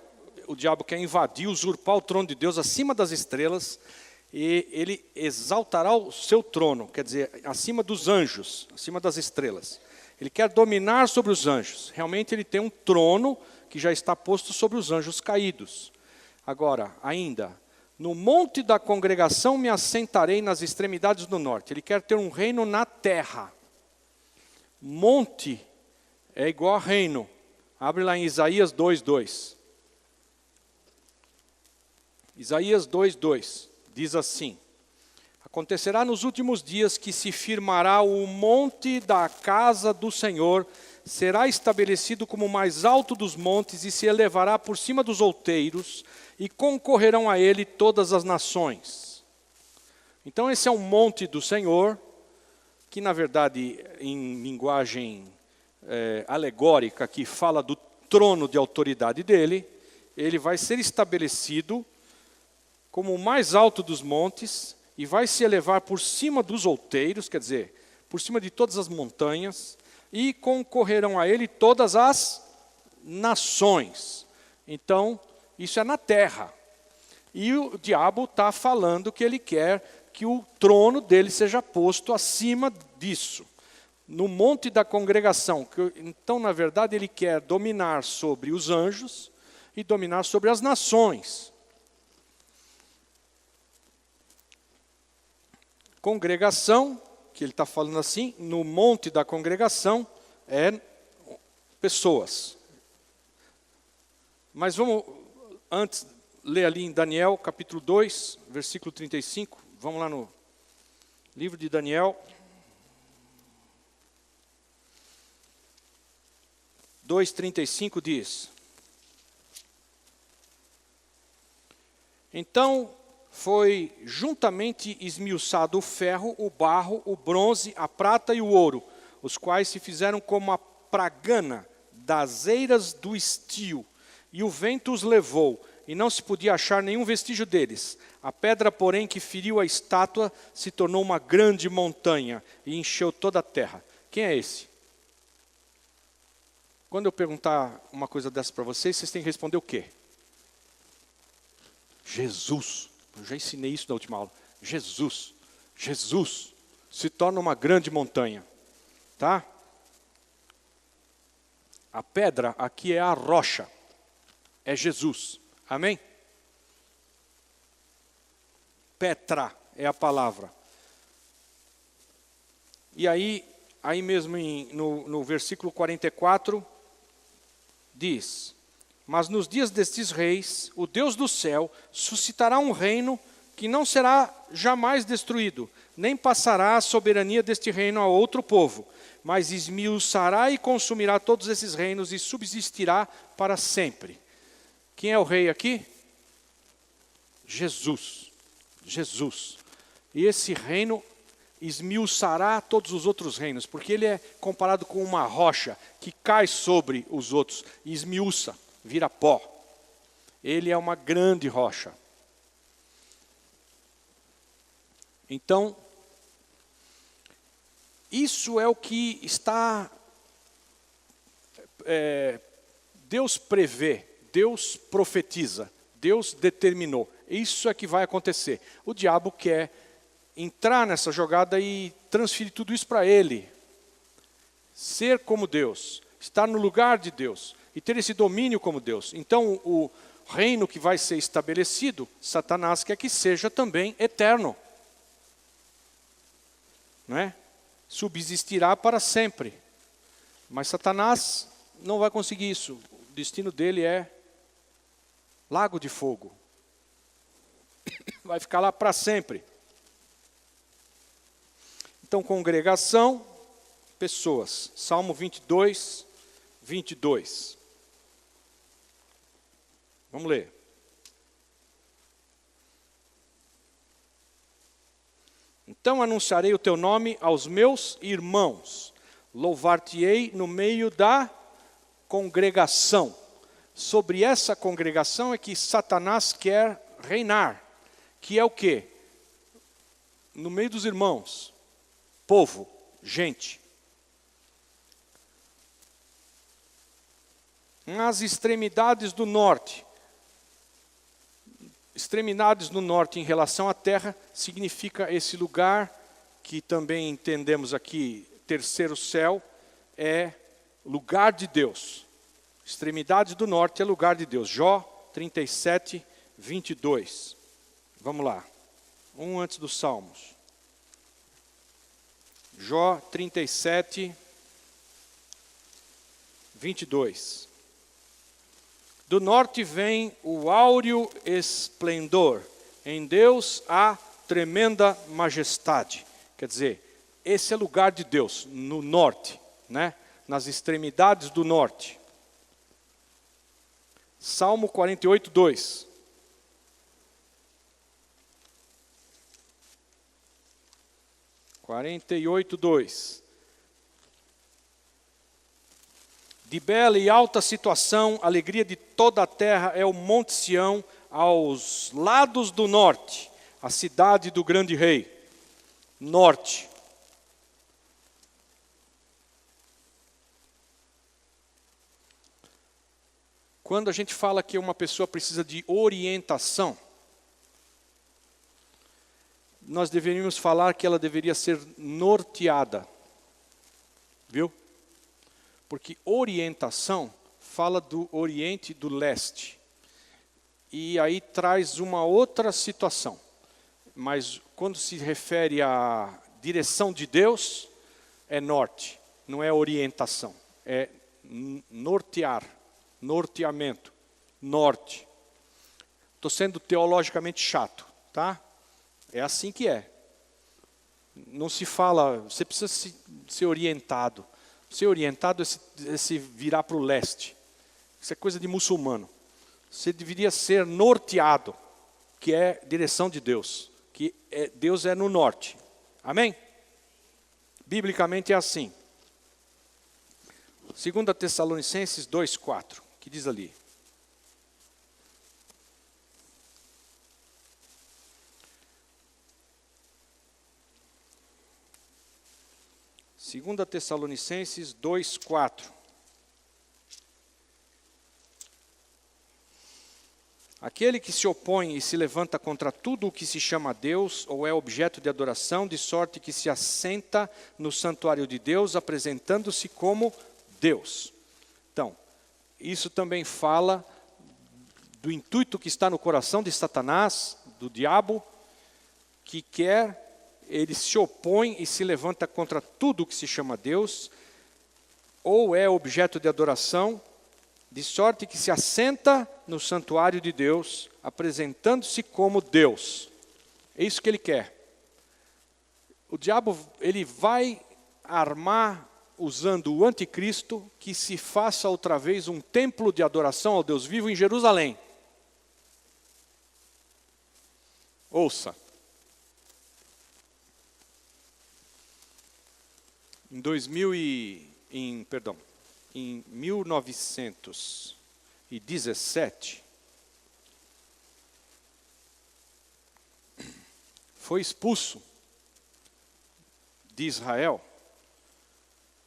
Speaker 1: O diabo quer invadir, usurpar o trono de Deus acima das estrelas, e ele exaltará o seu trono, quer dizer, acima dos anjos, acima das estrelas. Ele quer dominar sobre os anjos. Realmente ele tem um trono que já está posto sobre os anjos caídos. Agora, ainda, no monte da congregação me assentarei nas extremidades do norte. Ele quer ter um reino na terra. Monte é igual a reino. Abre lá em Isaías 2:2. Isaías 2:2 diz assim: acontecerá nos últimos dias que se firmará o monte da casa do Senhor, será estabelecido como o mais alto dos montes e se elevará por cima dos outeiros, e concorrerão a ele todas as nações. Então esse é um monte do Senhor, que na verdade em linguagem alegórica, que fala do trono de autoridade dele. Ele vai ser estabelecido como o mais alto dos montes e vai se elevar por cima dos outeiros, quer dizer, por cima de todas as montanhas, e concorrerão a ele todas as nações. Então, isso é na terra. E o diabo está falando que ele quer que o trono dele seja posto acima disso, no monte da congregação. Então, na verdade, ele quer dominar sobre os anjos e dominar sobre as nações. Congregação, que ele está falando assim, no monte da congregação, é pessoas. Mas vamos, antes, ler ali em Daniel, capítulo 2, versículo 35. Vamos lá no livro de Daniel. 2:35 diz: então foi juntamente esmiuçado o ferro, o barro, o bronze, a prata e o ouro, os quais se fizeram como a pragana das eiras do estio, e o vento os levou, e não se podia achar nenhum vestígio deles. A pedra, porém, que feriu a estátua, se tornou uma grande montanha, e encheu toda a terra. Quem é esse? Quando eu perguntar uma coisa dessa para vocês, vocês têm que responder o quê? Jesus. Eu já ensinei isso na última aula. Jesus. Jesus se torna uma grande montanha. Tá? A pedra aqui é a rocha. É Jesus. Amém? Petra é a palavra. E aí mesmo no versículo 44, diz: mas nos dias destes reis, o Deus do céu suscitará um reino que não será jamais destruído, nem passará a soberania deste reino a outro povo, mas esmiuçará e consumirá todos esses reinos e subsistirá para sempre. Quem é o rei aqui? Jesus. Jesus. E esse reino esmiuçará todos os outros reinos, porque ele é comparado com uma rocha que cai sobre os outros e esmiuça, vira pó. Ele é uma grande rocha. Então, isso é o que está... Deus prevê, Deus profetiza, Deus determinou. Isso é que vai acontecer. O diabo quer entrar nessa jogada e transferir tudo isso para ele. Ser como Deus, estar no lugar de Deus e ter esse domínio como Deus. Então, o reino que vai ser estabelecido, Satanás quer que seja também eterno. Não é? Subsistirá para sempre. Mas Satanás não vai conseguir isso. O destino dele é lago de fogo. Vai ficar lá para sempre. Então, congregação, pessoas. Salmo 22, 22. Vamos ler. Então anunciarei o teu nome aos meus irmãos. Louvar-te-ei no meio da congregação. Sobre essa congregação é que Satanás quer reinar. Que é o quê? no meio dos irmãos, povo, gente. Nas extremidades do norte. Extremidades no norte em relação à terra significa esse lugar que também entendemos aqui, terceiro céu, é lugar de Deus. Extremidades do norte é lugar de Deus. Jó 37, 22. Vamos lá. Antes dos Salmos. Jó 37, 22. Do norte vem o áureo esplendor. Em Deus há tremenda majestade. Quer dizer, esse é lugar de Deus, no norte, né? Nas extremidades do norte. Salmo 48, 2. De bela e alta situação, a alegria de toda a terra é o Monte Sião, aos lados do norte, a cidade do grande rei. Norte. Quando a gente fala que uma pessoa precisa de orientação, nós deveríamos falar que ela deveria ser norteada. Viu? Porque orientação fala do oriente e do leste. E aí traz uma outra situação. Mas quando se refere à direção de Deus, é norte, não é orientação. É nortear, norteamento, norte. Estou sendo teologicamente chato, tá? É assim que é. Não se fala, você precisa ser orientado. Ser orientado é se virar para o leste. Isso é coisa de muçulmano. Você deveria ser norteado, que é direção de Deus. Deus é no norte. Amém? Biblicamente é assim. 2 Tessalonicenses 2,4, que diz ali. Segunda Tessalonicenses 2,4. Aquele que se opõe e se levanta contra tudo o que se chama Deus, ou é objeto de adoração, de sorte que se assenta no santuário de Deus, apresentando-se como Deus. Então, isso também fala do intuito que está no coração de Satanás, do diabo, que ele se opõe e se levanta contra tudo o que se chama Deus, ou é objeto de adoração, de sorte que se assenta no santuário de Deus, apresentando-se como Deus. É isso que ele quer. O diabo, ele vai armar, usando o anticristo, que se faça outra vez um templo de adoração ao Deus vivo em Jerusalém. Ouça. Em 1917, foi expulso de Israel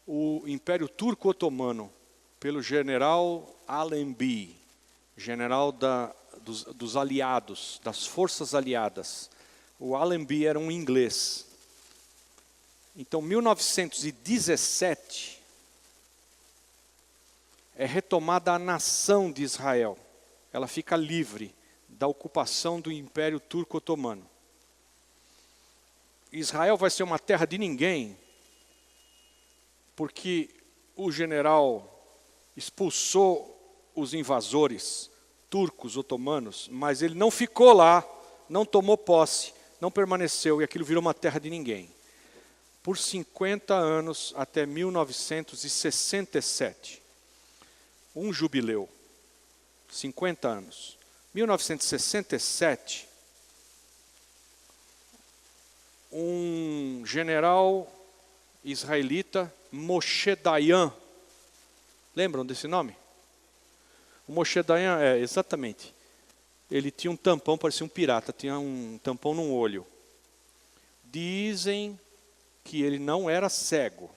Speaker 1: o Império Turco Otomano pelo general Allenby, general dos aliados, das forças aliadas. O Allenby era um inglês. Então, 1917, é retomada a nação de Israel. Ela fica livre da ocupação do Império Turco Otomano. Israel vai ser uma terra de ninguém, porque o general expulsou os invasores turcos otomanos, mas ele não ficou lá, não tomou posse, não permaneceu, e aquilo virou uma terra de ninguém. Por 50 anos, até 1967. Um jubileu. 50 anos. 1967, um general israelita, Moshe Dayan. Lembram desse nome? O Moshe Dayan, exatamente. Ele tinha um tampão, parecia um pirata, tinha um tampão num olho. Dizem que ele não era cego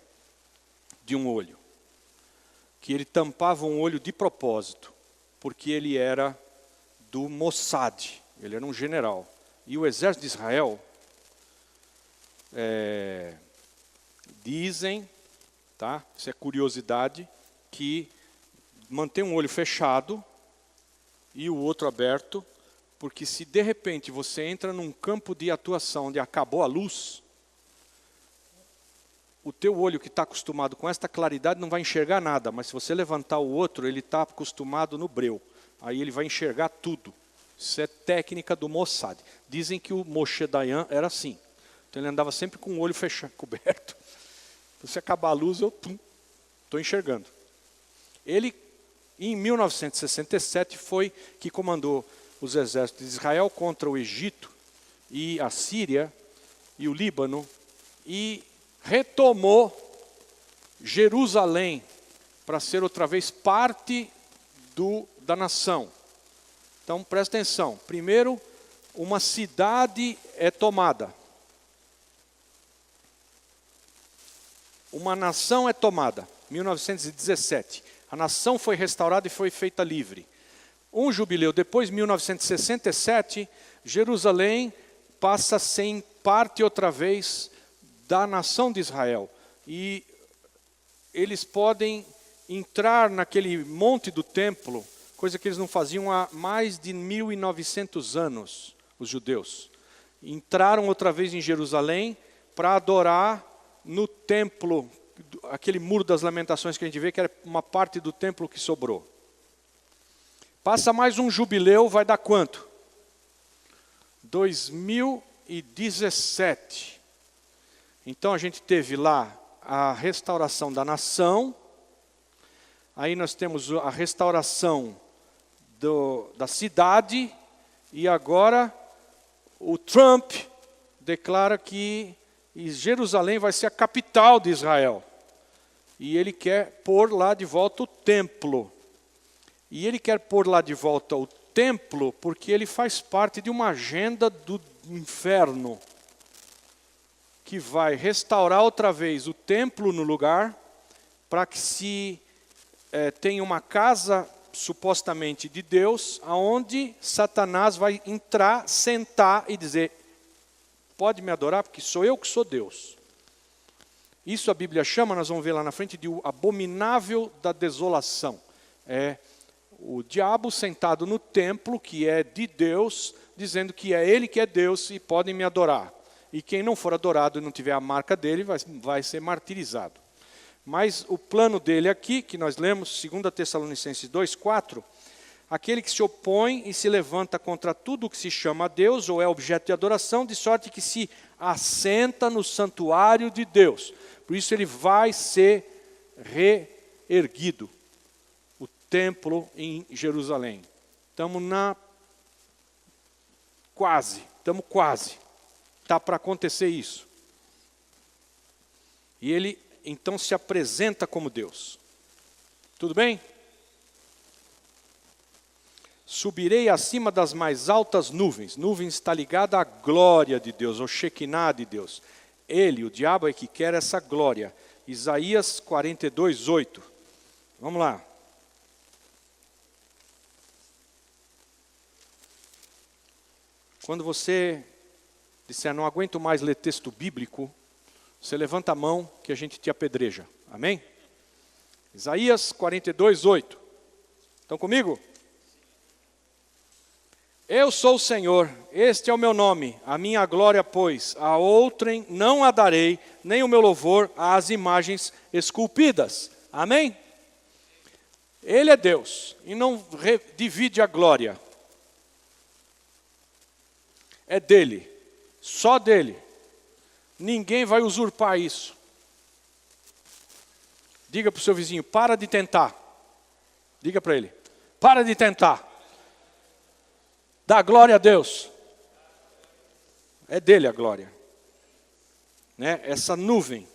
Speaker 1: de um olho, que ele tampava um olho de propósito, porque ele era do Mossad, ele era um general. E o exército de Israel, dizem, tá? Isso é curiosidade, que mantém um olho fechado e o outro aberto, porque se de repente você entra num campo de atuação onde acabou a luz, o teu olho que está acostumado com esta claridade não vai enxergar nada, mas se você levantar o outro, ele está acostumado no breu. Aí ele vai enxergar tudo. Isso é técnica do Mossad. Dizem que o Moshe Dayan era assim. Então ele andava sempre com o olho fechado, coberto. Se acabar a luz, eu estou enxergando. Ele, em 1967, foi que comandou os exércitos de Israel contra o Egito e a Síria e o Líbano e retomou Jerusalém para ser outra vez parte da nação. Então, presta atenção. Primeiro, uma cidade é tomada. Uma nação é tomada. 1917. A nação foi restaurada e foi feita livre. Um jubileu depois, 1967, Jerusalém passa a ser parte outra vez da nação de Israel. E eles podem entrar naquele monte do templo, coisa que eles não faziam há mais de 1900 anos, os judeus. Entraram outra vez em Jerusalém para adorar no templo, aquele muro das lamentações que a gente vê, que era uma parte do templo que sobrou. Passa mais um jubileu, vai dar quanto? 2017. Então a gente teve lá a restauração da nação, aí nós temos a restauração da cidade, e agora o Trump declara que Jerusalém vai ser a capital de Israel. E ele quer pôr lá de volta o templo. E ele quer pôr lá de volta o templo porque ele faz parte de uma agenda do inferno, que vai restaurar outra vez o templo no lugar, para que se tenha uma casa supostamente de Deus, aonde Satanás vai entrar, sentar e dizer: pode me adorar porque sou eu que sou Deus. Isso a Bíblia chama, nós vamos ver lá na frente, de o abominável da desolação. É o diabo sentado no templo, que é de Deus, dizendo que é ele que é Deus e podem me adorar. E quem não for adorado e não tiver a marca dele, vai ser martirizado. Mas o plano dele aqui, que nós lemos, 2 Tessalonicenses 2:4, aquele que se opõe e se levanta contra tudo o que se chama Deus, ou é objeto de adoração, de sorte que se assenta no santuário de Deus. Por isso ele vai ser reerguido, o templo em Jerusalém. Estamos quase. Está para acontecer isso. E ele então se apresenta como Deus. Tudo bem? Subirei acima das mais altas nuvens. Nuvens está ligada à glória de Deus, ao Shekinah de Deus. Ele, o diabo, é que quer essa glória. Isaías 42:8. Vamos lá. Quando você disser, não aguento mais ler texto bíblico, você levanta a mão que a gente te apedreja. Amém? Isaías 42:8. Estão comigo? Eu sou o Senhor, este é o meu nome, a minha glória, pois, a outrem não a darei, nem o meu louvor às imagens esculpidas. Amém? Ele é Deus e não divide a glória. É dele, só dele. Ninguém vai usurpar isso. Diga para o seu vizinho, para de tentar. Diga para ele, para de tentar. Dá glória a Deus. É dele a glória. Né? Essa nuvem.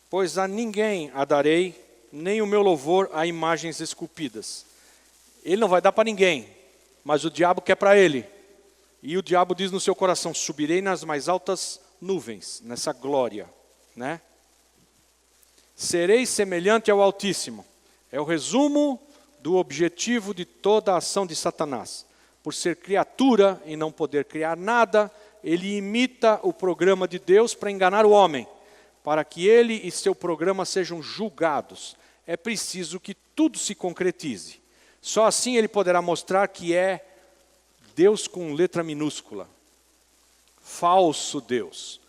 Speaker 1: Pois a ninguém a darei, nem o meu louvor a imagens esculpidas. Ele não vai dar para ninguém, mas o diabo quer para ele. E o diabo diz no seu coração, subirei nas mais altas nuvens, nessa glória, né? Serei semelhante ao Altíssimo. É o resumo do objetivo de toda a ação de Satanás. Por ser criatura e não poder criar nada, ele imita o programa de Deus para enganar o homem, para que ele e seu programa sejam julgados. É preciso que tudo se concretize. Só assim ele poderá mostrar que é Deus com letra minúscula. Falso Deus.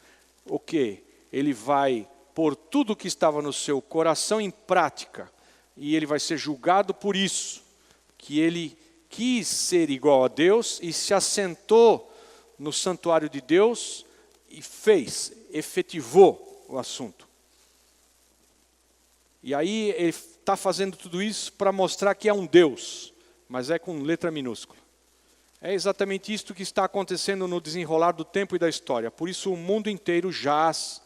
Speaker 1: O quê? Ele vai pôr tudo o que estava no seu coração em prática. E ele vai ser julgado por isso. Que ele quis ser igual a Deus e se assentou no santuário de Deus e efetivou o assunto. E aí ele está fazendo tudo isso para mostrar que é um Deus, mas é com letra minúscula. É exatamente isto que está acontecendo no desenrolar do tempo e da história. Por isso o mundo inteiro jaz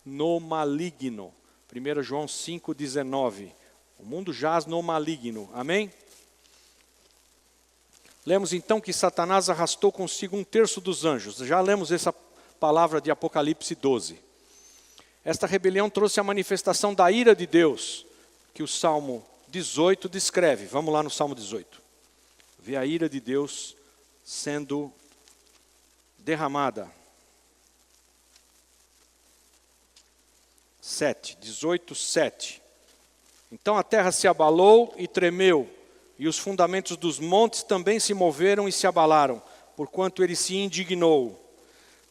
Speaker 1: no maligno. 1 João 5,19. O mundo jaz no maligno. Amém? Lemos então que Satanás arrastou consigo 1/3 dos anjos. Já lemos essa palavra de Apocalipse 12. Esta rebelião trouxe a manifestação da ira de Deus, que o Salmo 18 descreve. Vamos lá no Salmo 18. Vê a ira de Deus sendo derramada. 18:7. Então a terra se abalou e tremeu, e os fundamentos dos montes também se moveram e se abalaram, porquanto ele se indignou.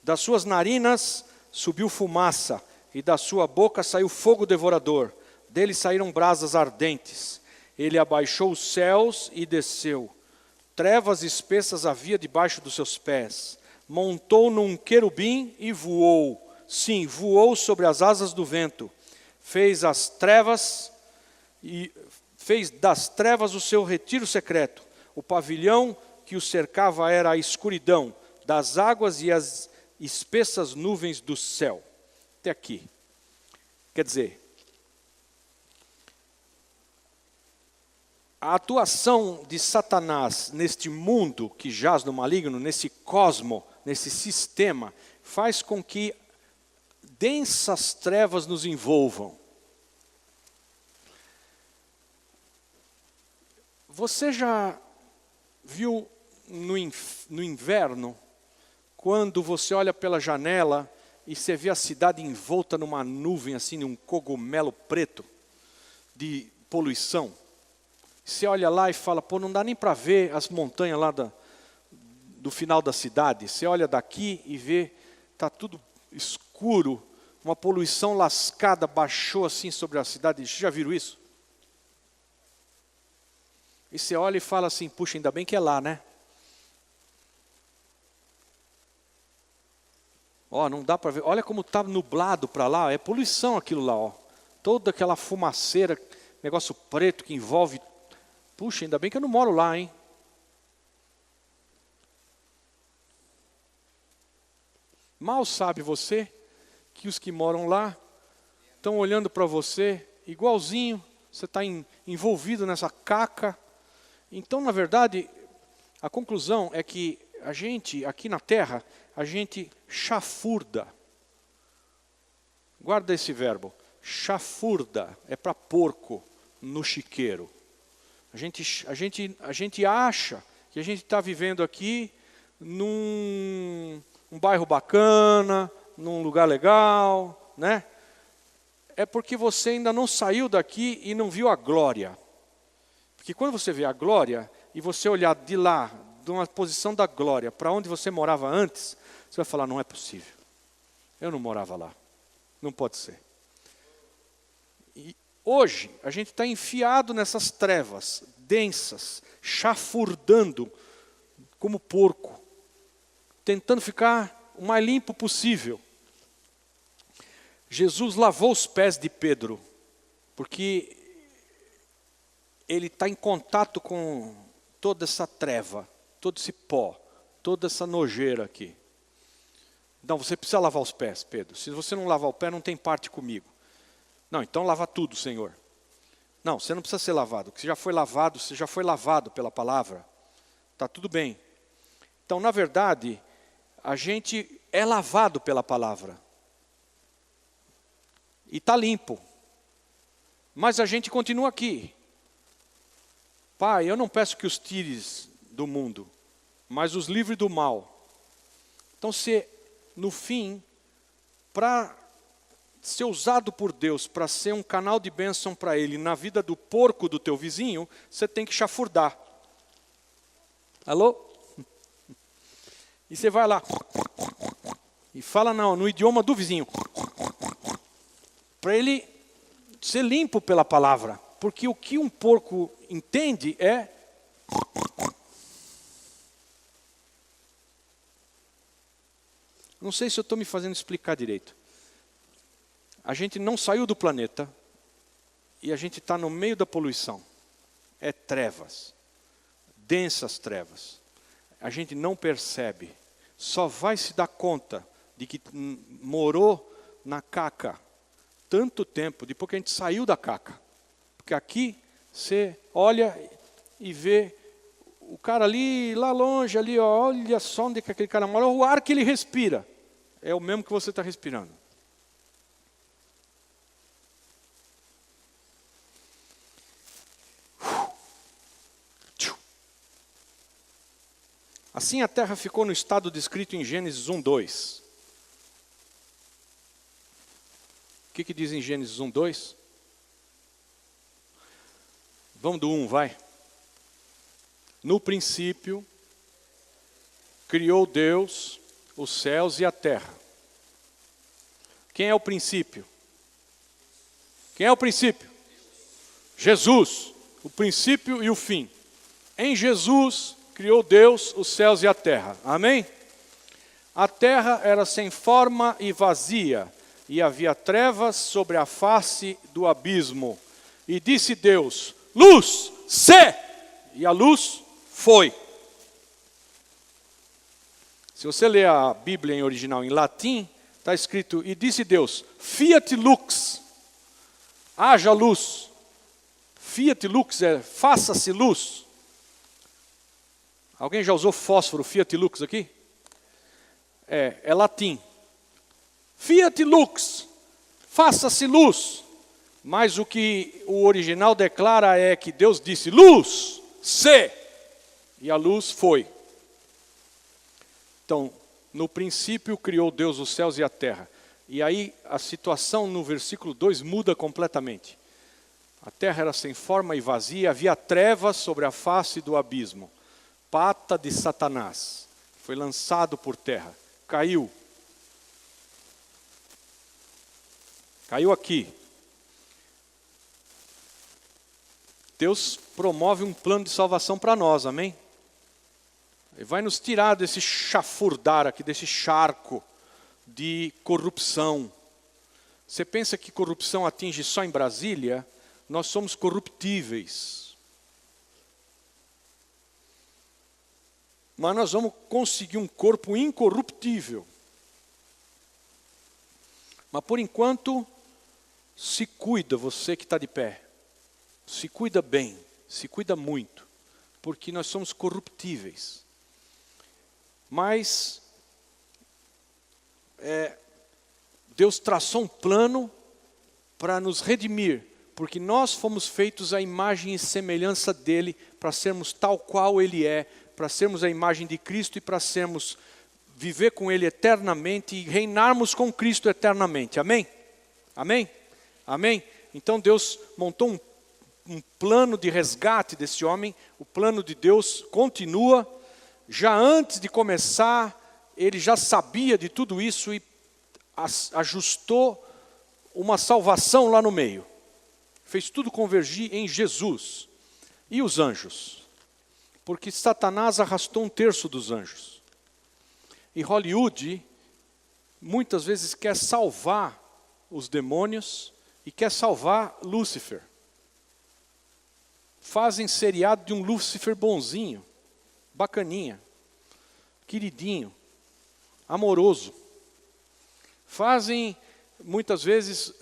Speaker 1: Das suas narinas subiu fumaça, e da sua boca saiu fogo devorador. Dele saíram brasas ardentes. Ele abaixou os céus e desceu. Trevas espessas havia debaixo dos seus pés. Montou num querubim e voou. Sim, voou sobre as asas do vento. Fez das trevas o seu retiro secreto. O pavilhão que o cercava era a escuridão das águas e as espessas nuvens do céu. Até aqui. Quer dizer, a atuação de Satanás neste mundo que jaz no maligno, nesse cosmo, nesse sistema, faz com que densas trevas nos envolvam. Você já viu no inverno, quando você olha pela janela e você vê a cidade envolta numa nuvem, assim, num cogumelo preto de poluição? Você olha lá e fala, pô, não dá nem para ver as montanhas lá do final da cidade. Você olha daqui e vê, está tudo escuro, uma poluição lascada baixou assim sobre a cidade. Vocês já viram isso? E você olha e fala assim, puxa, ainda bem que é lá, né? Ó, não dá para ver, olha como está nublado para lá, é poluição aquilo lá, ó. Toda aquela fumaceira, negócio preto que envolve. Puxa, ainda bem que eu não moro lá, hein? Mal sabe você que os que moram lá estão olhando para você igualzinho, você está envolvido nessa caca. Então, na verdade, a conclusão é que a gente, aqui na terra, a gente chafurda. Guarda esse verbo. Chafurda é para porco no chiqueiro. A gente acha que a gente está vivendo aqui num bairro bacana, num lugar legal, né? É porque você ainda não saiu daqui e não viu a glória. Porque quando você vê a glória e você olhar de lá, de uma posição da glória, para onde você morava antes, você vai falar, não é possível. Eu não morava lá. Não pode ser. E hoje, a gente está enfiado nessas trevas densas, chafurdando como porco, tentando ficar o mais limpo possível. Jesus lavou os pés de Pedro, porque ele está em contato com toda essa treva, todo esse pó, toda essa nojeira aqui. Não, você precisa lavar os pés, Pedro. Se você não lavar o pé, não tem parte comigo. Não, então lava tudo, Senhor. Não, você não precisa ser lavado. Você já foi lavado pela palavra. Está tudo bem. Então, na verdade, a gente é lavado pela palavra. E está limpo. Mas a gente continua aqui. Pai, eu não peço que os tires do mundo, mas os livre do mal. Então, no fim, para ser usado por Deus, para ser um canal de bênção para Ele, na vida do porco do teu vizinho, você tem que chafurdar. Alô? E você vai lá e fala no idioma do vizinho, para ele ser limpo pela palavra. Porque o que um porco entende é... Não sei se eu estou me fazendo explicar direito. A gente não saiu do planeta e a gente está no meio da poluição. É trevas, densas trevas. A gente não percebe, só vai se dar conta de que morou na caca tanto tempo, depois que a gente saiu da caca. Porque aqui você olha e vê o cara ali, lá longe, ali, ó, olha só onde que aquele cara mora, o ar que ele respira é o mesmo que você está respirando. Assim a terra ficou no estado descrito em Gênesis 1:2. O que diz em Gênesis 1:2? Vamos do 1, vai. No princípio, criou Deus os céus e a terra. Quem é o princípio? Quem é o princípio? Jesus, o princípio e o fim. Em Jesus, criou Deus os céus e a terra. Amém? A terra era sem forma e vazia, e havia trevas sobre a face do abismo. E disse Deus, luz, se! E a luz foi. Se você ler a Bíblia em original em latim, está escrito, e disse Deus, fiat lux, haja luz. Fiat lux é faça-se luz. Alguém já usou fósforo, fiat lux aqui? É latim. Fiat lux, faça-se luz. Mas o que o original declara é que Deus disse, luz, se, e a luz foi. Então, no princípio criou Deus os céus e a terra. E aí a situação no versículo 2 muda completamente. A terra era sem forma e vazia, havia trevas sobre a face do abismo. Pata de Satanás, foi lançado por terra, caiu. Caiu aqui. Deus promove um plano de salvação para nós, amém? Ele vai nos tirar desse chafurdar aqui, desse charco de corrupção. Você pensa que corrupção atinge só em Brasília? Nós somos corruptíveis. Mas nós vamos conseguir um corpo incorruptível. Mas por enquanto, se cuida você que está de pé. Se cuida bem, se cuida muito. Porque nós somos corruptíveis. Mas Deus traçou um plano para nos redimir. Porque nós fomos feitos à imagem e semelhança dele, para sermos tal qual ele é, para sermos a imagem de Cristo e para sermos, viver com ele eternamente e reinarmos com Cristo eternamente. Amém? Amém? Amém? Então Deus montou um plano de resgate desse homem. O plano de Deus continua. Já antes de começar, ele já sabia de tudo isso e ajustou uma salvação lá no meio. Fez tudo convergir em Jesus. E os anjos? Porque Satanás arrastou 1/3 dos anjos. E Hollywood, muitas vezes, quer salvar os demônios e quer salvar Lúcifer. Fazem seriado de um Lúcifer bonzinho, bacaninha, queridinho, amoroso. Fazem, muitas vezes,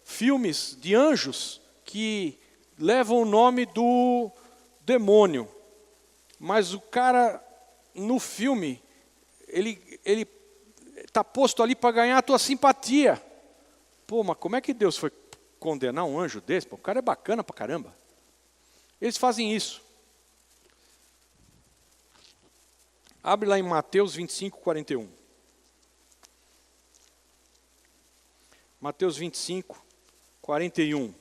Speaker 1: filmes de anjos que levam o nome do demônio. Mas o cara, no filme, ele está posto ali para ganhar a tua simpatia. Pô, mas como é que Deus foi condenar um anjo desse? Pô, o cara é bacana pra caramba. Eles fazem isso. Abre lá em Mateus 25, 41. Mateus 25, 41.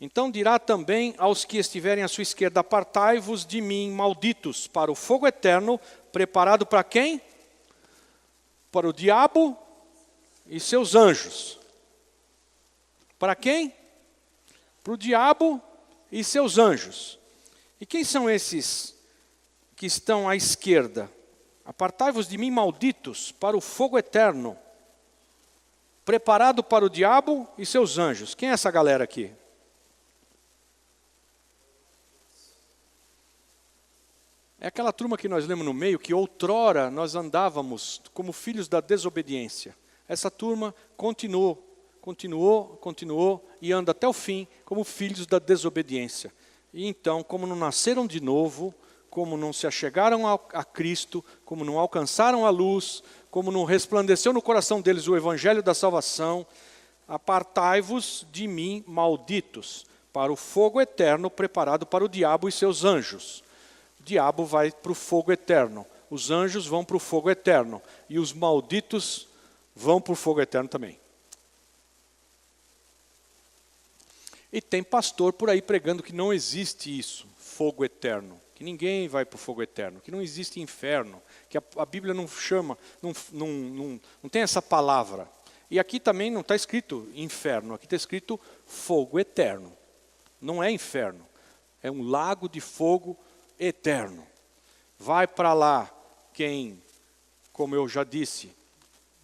Speaker 1: Então dirá também aos que estiverem à sua esquerda: apartai-vos de mim, malditos, para o fogo eterno, preparado para quem? Para o diabo e seus anjos. Para quem? Para o diabo e seus anjos. E quem são esses que estão à esquerda? Apartai-vos de mim, malditos, para o fogo eterno, preparado para o diabo e seus anjos. Quem é essa galera aqui? É aquela turma que nós lemos no meio, que outrora nós andávamos como filhos da desobediência. Essa turma continuou e anda até o fim como filhos da desobediência. E então, como não nasceram de novo, como não se achegaram a Cristo, como não alcançaram a luz, como não resplandeceu no coração deles o evangelho da salvação, apartai-vos de mim, malditos, para o fogo eterno preparado para o diabo e seus anjos. O diabo vai para o fogo eterno, os anjos vão para o fogo eterno, e os malditos vão para o fogo eterno também. E tem pastor por aí pregando que não existe isso, fogo eterno, que ninguém vai para o fogo eterno, que não existe inferno, que a Bíblia não chama, não tem essa palavra. E aqui também não está escrito inferno, aqui está escrito fogo eterno. Não é inferno, é um lago de fogo eterno. Vai para lá quem, como eu já disse,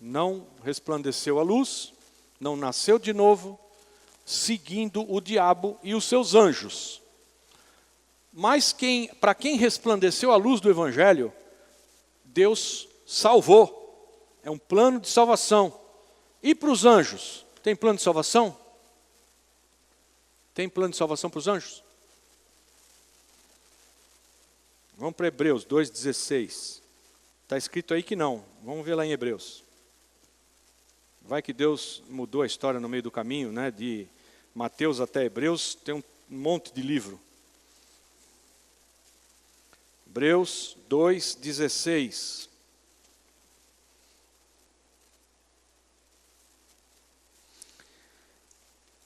Speaker 1: não resplandeceu a luz, não nasceu de novo, seguindo o diabo e os seus anjos. Mas para quem resplandeceu a luz do evangelho, Deus salvou. É um plano de salvação. E para os anjos, tem plano de salvação? Tem plano de salvação para os anjos? Vamos para Hebreus 2,16. Está escrito aí que não. Vamos ver lá em Hebreus. Vai que Deus mudou a história no meio do caminho, né? De Mateus até Hebreus, tem um monte de livro. Hebreus 2,16.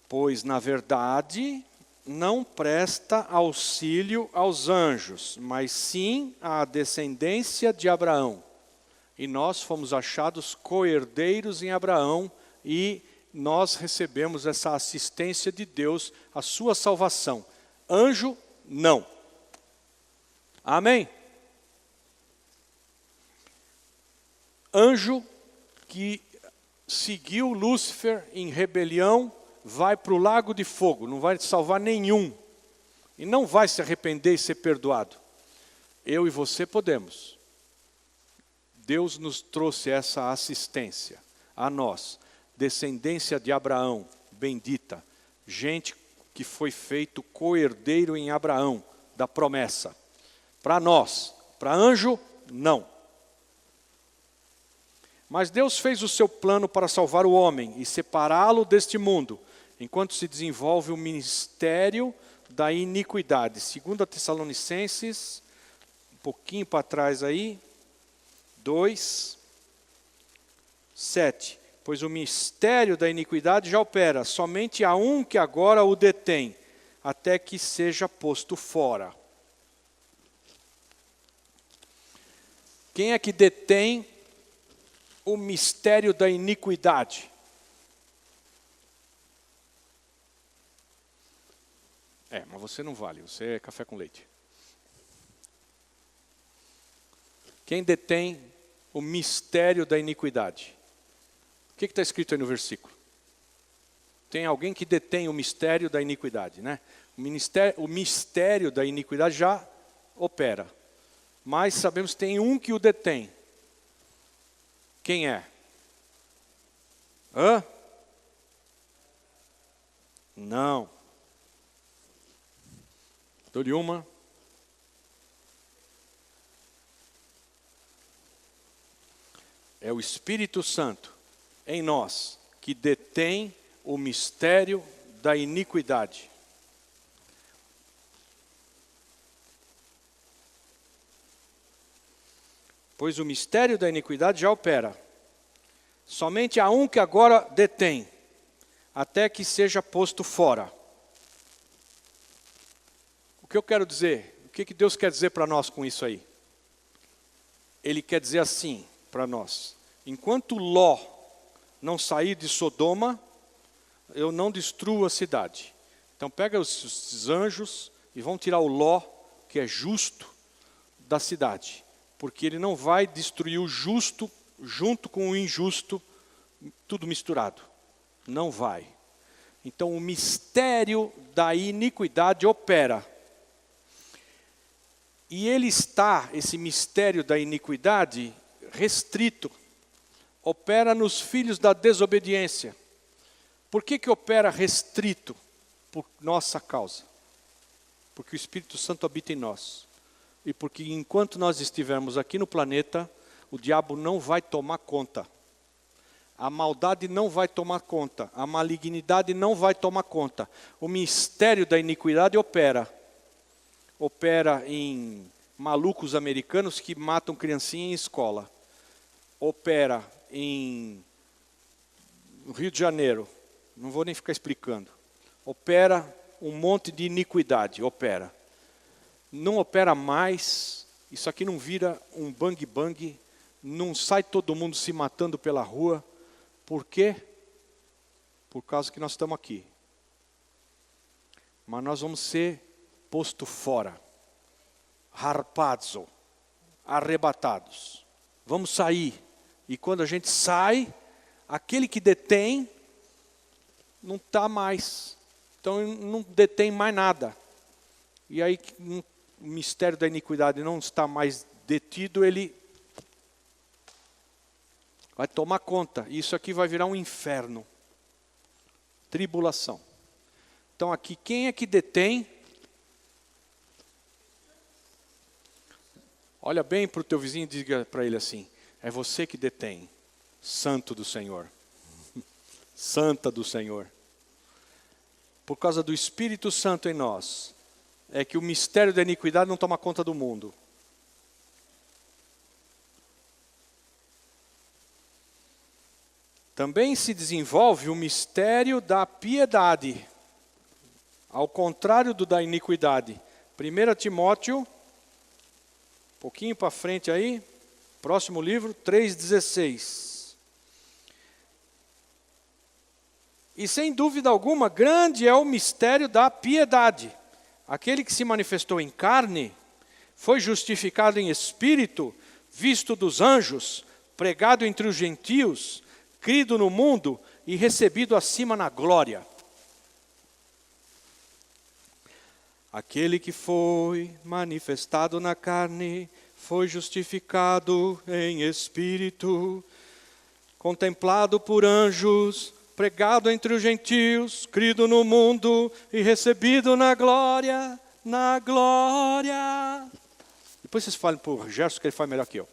Speaker 1: Pois, na verdade, não presta auxílio aos anjos, mas sim à descendência de Abraão. E nós fomos achados co-herdeiros em Abraão e nós recebemos essa assistência de Deus, a sua salvação. Anjo, não. Amém? Anjo que seguiu Lúcifer em rebelião, vai para o lago de fogo, não vai salvar nenhum. E não vai se arrepender e ser perdoado. Eu e você podemos. Deus nos trouxe essa assistência a nós, descendência de Abraão, bendita, gente que foi feito co-herdeiro em Abraão, da promessa. Para nós, para anjo, não. Mas Deus fez o seu plano para salvar o homem e separá-lo deste mundo, enquanto se desenvolve o ministério da iniquidade. 2 Tessalonicenses, um pouquinho para trás aí, 2, 7. Pois o mistério da iniquidade já opera, somente há um que agora o detém, até que seja posto fora. Quem é que detém o mistério da iniquidade? Mas você não vale, você é café com leite. Quem detém o mistério da iniquidade? O que está escrito aí no versículo? Tem alguém que detém o mistério da iniquidade, né? O mistério da iniquidade já opera. Mas sabemos que tem um que o detém. Quem é? Não. Dou-lhe uma. É o Espírito Santo em nós que detém o mistério da iniquidade. Pois o mistério da iniquidade já opera. Somente há um que agora detém, até que seja posto fora. O que eu quero dizer? O que Deus quer dizer para nós com isso aí? Ele quer dizer assim para nós: enquanto Ló não sair de Sodoma, eu não destruo a cidade. Então pega os anjos e vão tirar o Ló, que é justo, da cidade. Porque ele não vai destruir o justo junto com o injusto, tudo misturado. Não vai. Então o mistério da iniquidade opera. E ele está, esse mistério da iniquidade, restrito. Opera nos filhos da desobediência. Por que opera restrito? Por nossa causa. Porque o Espírito Santo habita em nós. E porque enquanto nós estivermos aqui no planeta, o diabo não vai tomar conta. A maldade não vai tomar conta. A malignidade não vai tomar conta. O mistério da iniquidade opera. Opera em malucos americanos que matam criancinha em escola. Opera no Rio de Janeiro. Não vou nem ficar explicando. Opera um monte de iniquidade. Opera. Não opera mais, isso aqui não vira um bang-bang, não sai todo mundo se matando pela rua. Por quê? Por causa que nós estamos aqui. Mas nós vamos ser posto fora, harpazo, arrebatados. Vamos sair. E quando a gente sai, aquele que detém, não está mais. Então não detém mais nada. E aí o mistério da iniquidade não está mais detido, ele vai tomar conta. Isso aqui vai virar um inferno. Tribulação. Então aqui, quem é que detém? Olha bem para o teu vizinho e diga para ele assim: é você que detém, santo do Senhor. Santa do Senhor. Por causa do Espírito Santo em nós, é que o mistério da iniquidade não toma conta do mundo. Também se desenvolve o mistério da piedade, ao contrário do da iniquidade. 1 Timóteo, um pouquinho para frente aí, próximo livro, 3,16. E sem dúvida alguma, grande é o mistério da piedade. Aquele que se manifestou em carne, foi justificado em espírito, visto dos anjos, pregado entre os gentios, crido no mundo e recebido acima na glória. Aquele que foi manifestado na carne, foi justificado em espírito, contemplado por anjos, pregado entre os gentios, crido no mundo e recebido na glória, na glória. Depois vocês falam para o Gerson que ele faz melhor que eu.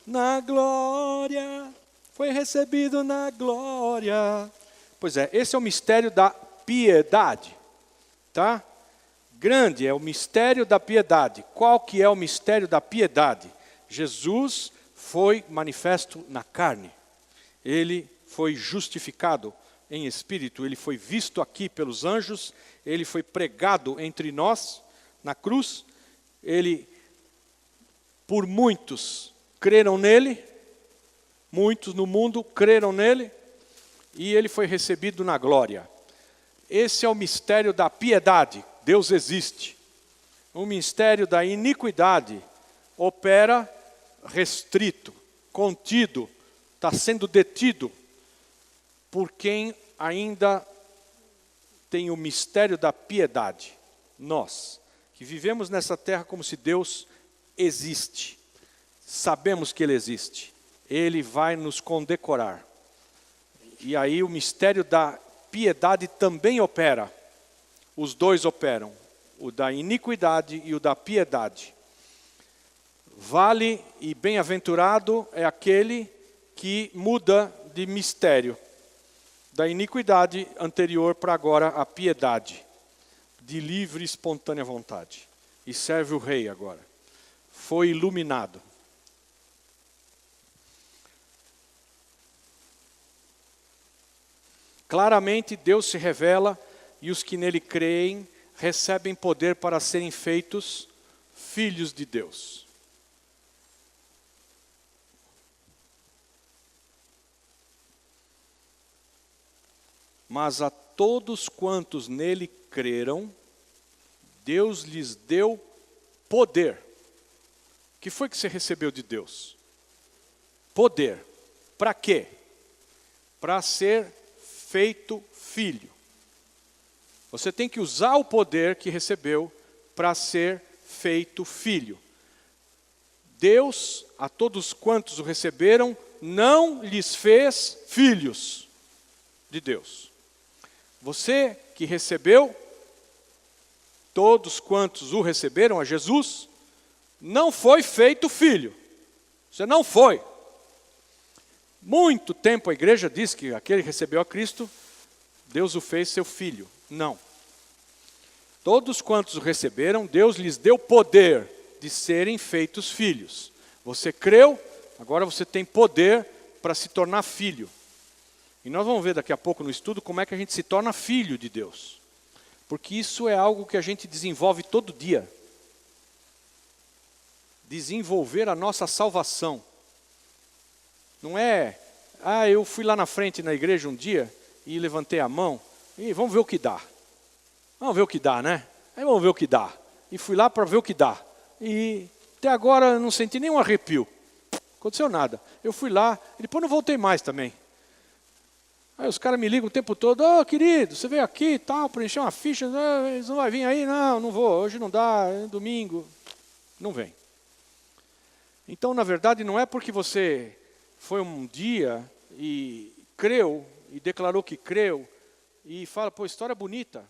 Speaker 1: Na glória, foi recebido na glória. Pois é, esse é o mistério da piedade, tá? Grande é o mistério da piedade. Qual que é o mistério da piedade? Jesus foi manifesto na carne. Ele foi justificado em espírito, ele foi visto aqui pelos anjos, ele foi pregado entre nós na cruz, ele, por muitos, creram nele, muitos no mundo creram nele, e ele foi recebido na glória. Esse é o mistério da piedade, Deus existe. O mistério da iniquidade opera restrito, contido, está sendo detido por quem ainda tem o mistério da piedade. Nós, que vivemos nessa terra como se Deus existe. Sabemos que Ele existe. Ele vai nos condecorar. E aí o mistério da piedade também opera. Os dois operam. O da iniquidade e o da piedade. Vale e bem-aventurado é aquele que muda de mistério, da iniquidade anterior para agora a piedade, de livre e espontânea vontade. E serve o rei agora. Foi iluminado. Claramente Deus se revela e os que nele creem recebem poder para serem feitos filhos de Deus. Mas a todos quantos nele creram, Deus lhes deu poder. O que foi que você recebeu de Deus? Poder. Para quê? Para ser feito filho. Você tem que usar o poder que recebeu para ser feito filho. Deus, a todos quantos o receberam, não lhes fez filhos de Deus. Você que recebeu, todos quantos o receberam, a Jesus, não foi feito filho. Você não foi. Muito tempo a igreja diz que aquele que recebeu a Cristo, Deus o fez seu filho. Não. Todos quantos o receberam, Deus lhes deu poder de serem feitos filhos. Você creu, agora você tem poder para se tornar filho. E nós vamos ver daqui a pouco no estudo como é que a gente se torna filho de Deus. Porque isso é algo que a gente desenvolve todo dia. Desenvolver a nossa salvação. Não é, eu fui lá na frente na igreja um dia e levantei a mão e vamos ver o que dá. Vamos ver o que dá, né? Aí vamos ver o que dá. E fui lá para ver o que dá. E até agora não senti nenhum arrepio. Não aconteceu nada. Eu fui lá e depois não voltei mais também. Aí os caras me ligam o tempo todo, querido, você veio aqui e tal, preencher uma ficha, você não vai vir aí? Não vou, hoje não dá, é domingo. Não vem. Então, na verdade, não é porque você foi um dia e creu, e declarou que creu, e fala, história bonita,